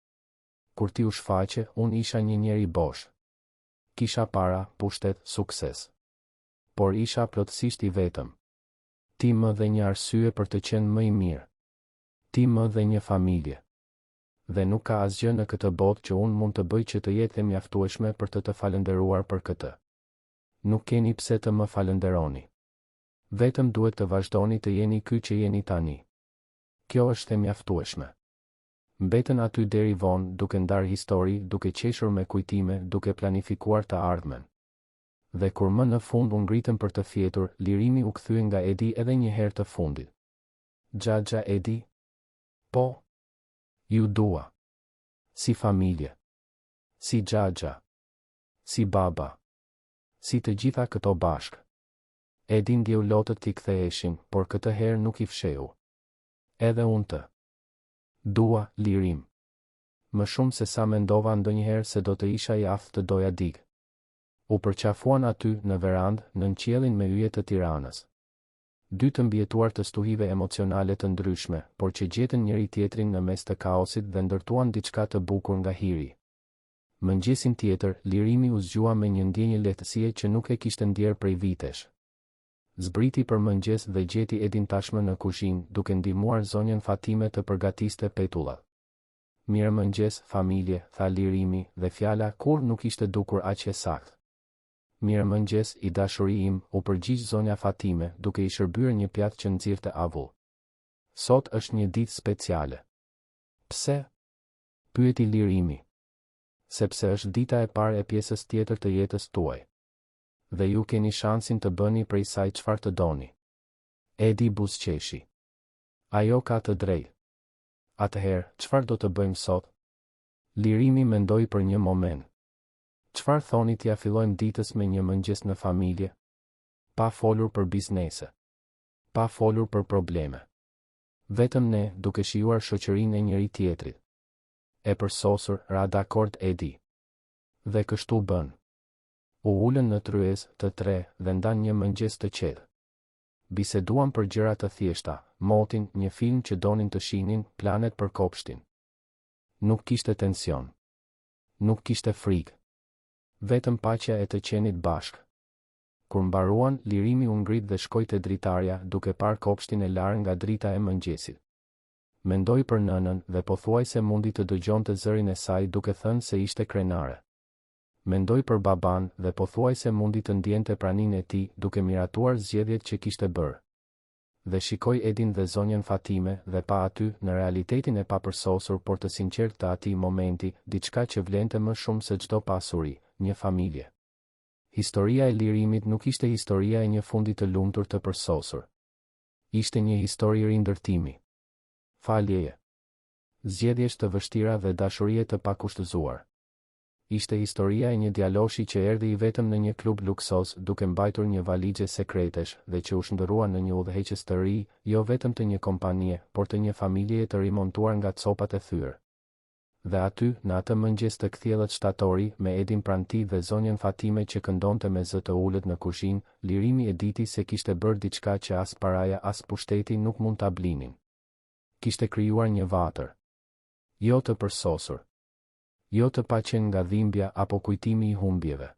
Kur ti u shfaqe, unë isha një njeri bosh. Kisha para, pushtet, sukses. Por isha plotësisht i vetëm. Ti më dhe një arsye për të qenë më i mirë. Ti më dhe një familje. Dhe nuk ka asgjë në këtë botë që unë mund të bëj që të jetë e mjaftueshme për të falënderuar për këtë. Nuk keni pse të më falënderoni. Vetëm duhet të vazhdoni të jeni ky që jeni tani. Kjo është e mjaftueshme. Mbetën aty deri vonë, duke ndarë histori, duke qeshur me kujtime, duke planifikuar të ardhmen. Dhe kur më në fund u ngritën për të fjetur, Lirimi u kthye nga Edi edhe një herë të fundit. Xhaxha Edi? Po. Ju dua. Si familje. Si xhaxha. Si baba. Si të gjitha këto bashkë. Edi ndjeu lotët t'i ktheheshin, por këtë herë nuk i fsheu. Edhe unë të. Dua, Lirim. Më shumë se sa mendova ndonjëherë se do të isha i aftë të doja dikë. U përqafuan aty, në verandë, nën qiellin me yje të Tiranës. Dy të mbjetuar të stuhive emocionale të ndryshme, por që gjetën njëri tjetrin në mes të kaosit dhe ndërtuan diçka të bukur nga hiri. Mëngjesin tjetër, Lirimi u zgjua me një ndjenjë lehtësie që nuk e kishte ndjerë prej vitesh. Zbriti për mëngjes dhe gjeti Edin tashmë në kuzhinë, duke ndihmuar zonjën Fatime të përgatiste petullat. Mirë mëngjes, familje, tha Lirimi, dhe fjala kur nuk ishte dukur aq e saktë. Mirë mëngjes, i dashuri im, u përgjigj zonja Fatime, duke i shërbyer një pjatë që nxirrte avull. Sot është një ditë speciale. Pse? Pyeti Lirimi. Sepse është dita e parë e pjesës tjetër të jetës tuaj. Dhe ju keni shansin të bëni prej saj çfarë të doni. Edi buzëqeshi. Ajo ka të drejtë. Atëherë, çfarë do të bëjmë sot? Lirimi mendoi për një moment. Çfarë thoni t'ja fillojmë ditës me një mëngjes në familje? Pa folur për biznese. Pa folur për probleme. Vetëm ne, duke shijuar shoqërinë e njëri tjetrit. E përsosur, ra dakord Edi. Dhe kështu bën. U ulën në tryez të 3 dhe ndan një mëngjes të qetë. Biseduan për gjëra të thjeshta, motin, një film që donin të shihnin, planet për kopshtin. Nuk kishte tension. Nuk kishte frikë. Vetëm paqja e të qenit bashkë. Kur mbaruan, Lirimi u ngrit dhe shkoi te dritarja, duke parë kopshtin e larë nga drita e mëngjesit. Mendoi për nënën dhe pothuajse mundi të dëgjonte zërin e saj duke thënë se ishte krenare. Mendoi për baban dhe pothuajse mundi të ndjente praninë e tij duke miratuar zgjedhjet që kishte bërë. Dhe shikoi Edin dhe zonjën Fatime dhe pa aty, në realitetin e papërsosur por të sinqert të atij momenti, diçka që vlente më shumë se çdo pasuri, një familje. Historia e Lirimit nuk ishte historia e një fundi të lumtur të përsosur. Ishte një histori rindërtimi. Faljeje. Zgjedhjesh të vështira dhe dashurie të pakushtëzuar. ishte historia e një djaloshi që erdhi i vetëm në një klub luksos duke mbajtur një valixhe sekretesh dhe që u shndërrua në një udhëheqës të ri, jo vetëm të një kompanie, por të një familjeje të rimontuar nga copat e thyrë. Dhe aty, në atë mëngjes të kthjellët shtatori, me Edin Pranti dhe zonjën Fatime që këndonte me zë të ulët në kuzhinë, lirimi e diti se kishte bërë diçka që as paraja as pushteti nuk mund ta blinin. Kishte krijuar një vatër. Jo të përsosur. Jo të paqen nga dhimbja apo kujtimi i humbjeve.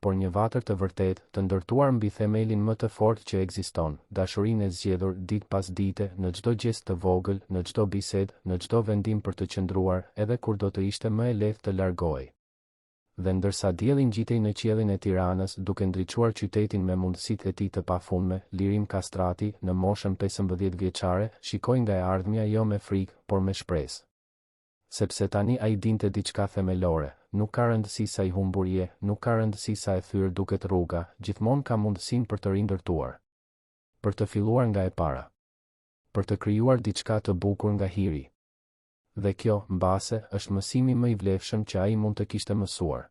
Por një vatër të vërtet, të ndërtuar mbi themelin më të fortë që ekziston, dashurinë e zgjedhur ditë pas dite, në çdo gest të vogël, në çdo bisedë, në çdo vendim për të qëndruar, edhe kur do të ishte më e lehtë të largohej. Dhe ndërsa dielli ngjitej në qiellin e Tiranës, duke ndriçuar qytetin me mundësitë e tij të pafundme, Lirim Kastrati, në moshën 15 vjeçare, shikoi nga e ardhmja jo me frikë, por me shpresë. Sepse tani ai dinte diçka themelore, nuk ka rëndësi sa i humbur je, nuk ka rëndësi sa e thyrë duket rruga, gjithmonë ka mundësinë për të rindërtuar. Për të filluar nga e para. Për të krijuar diçka të bukur nga hiri. Dhe kjo, mbase, është mësimi më i vlefshëm që ai mund të kishte mësuar.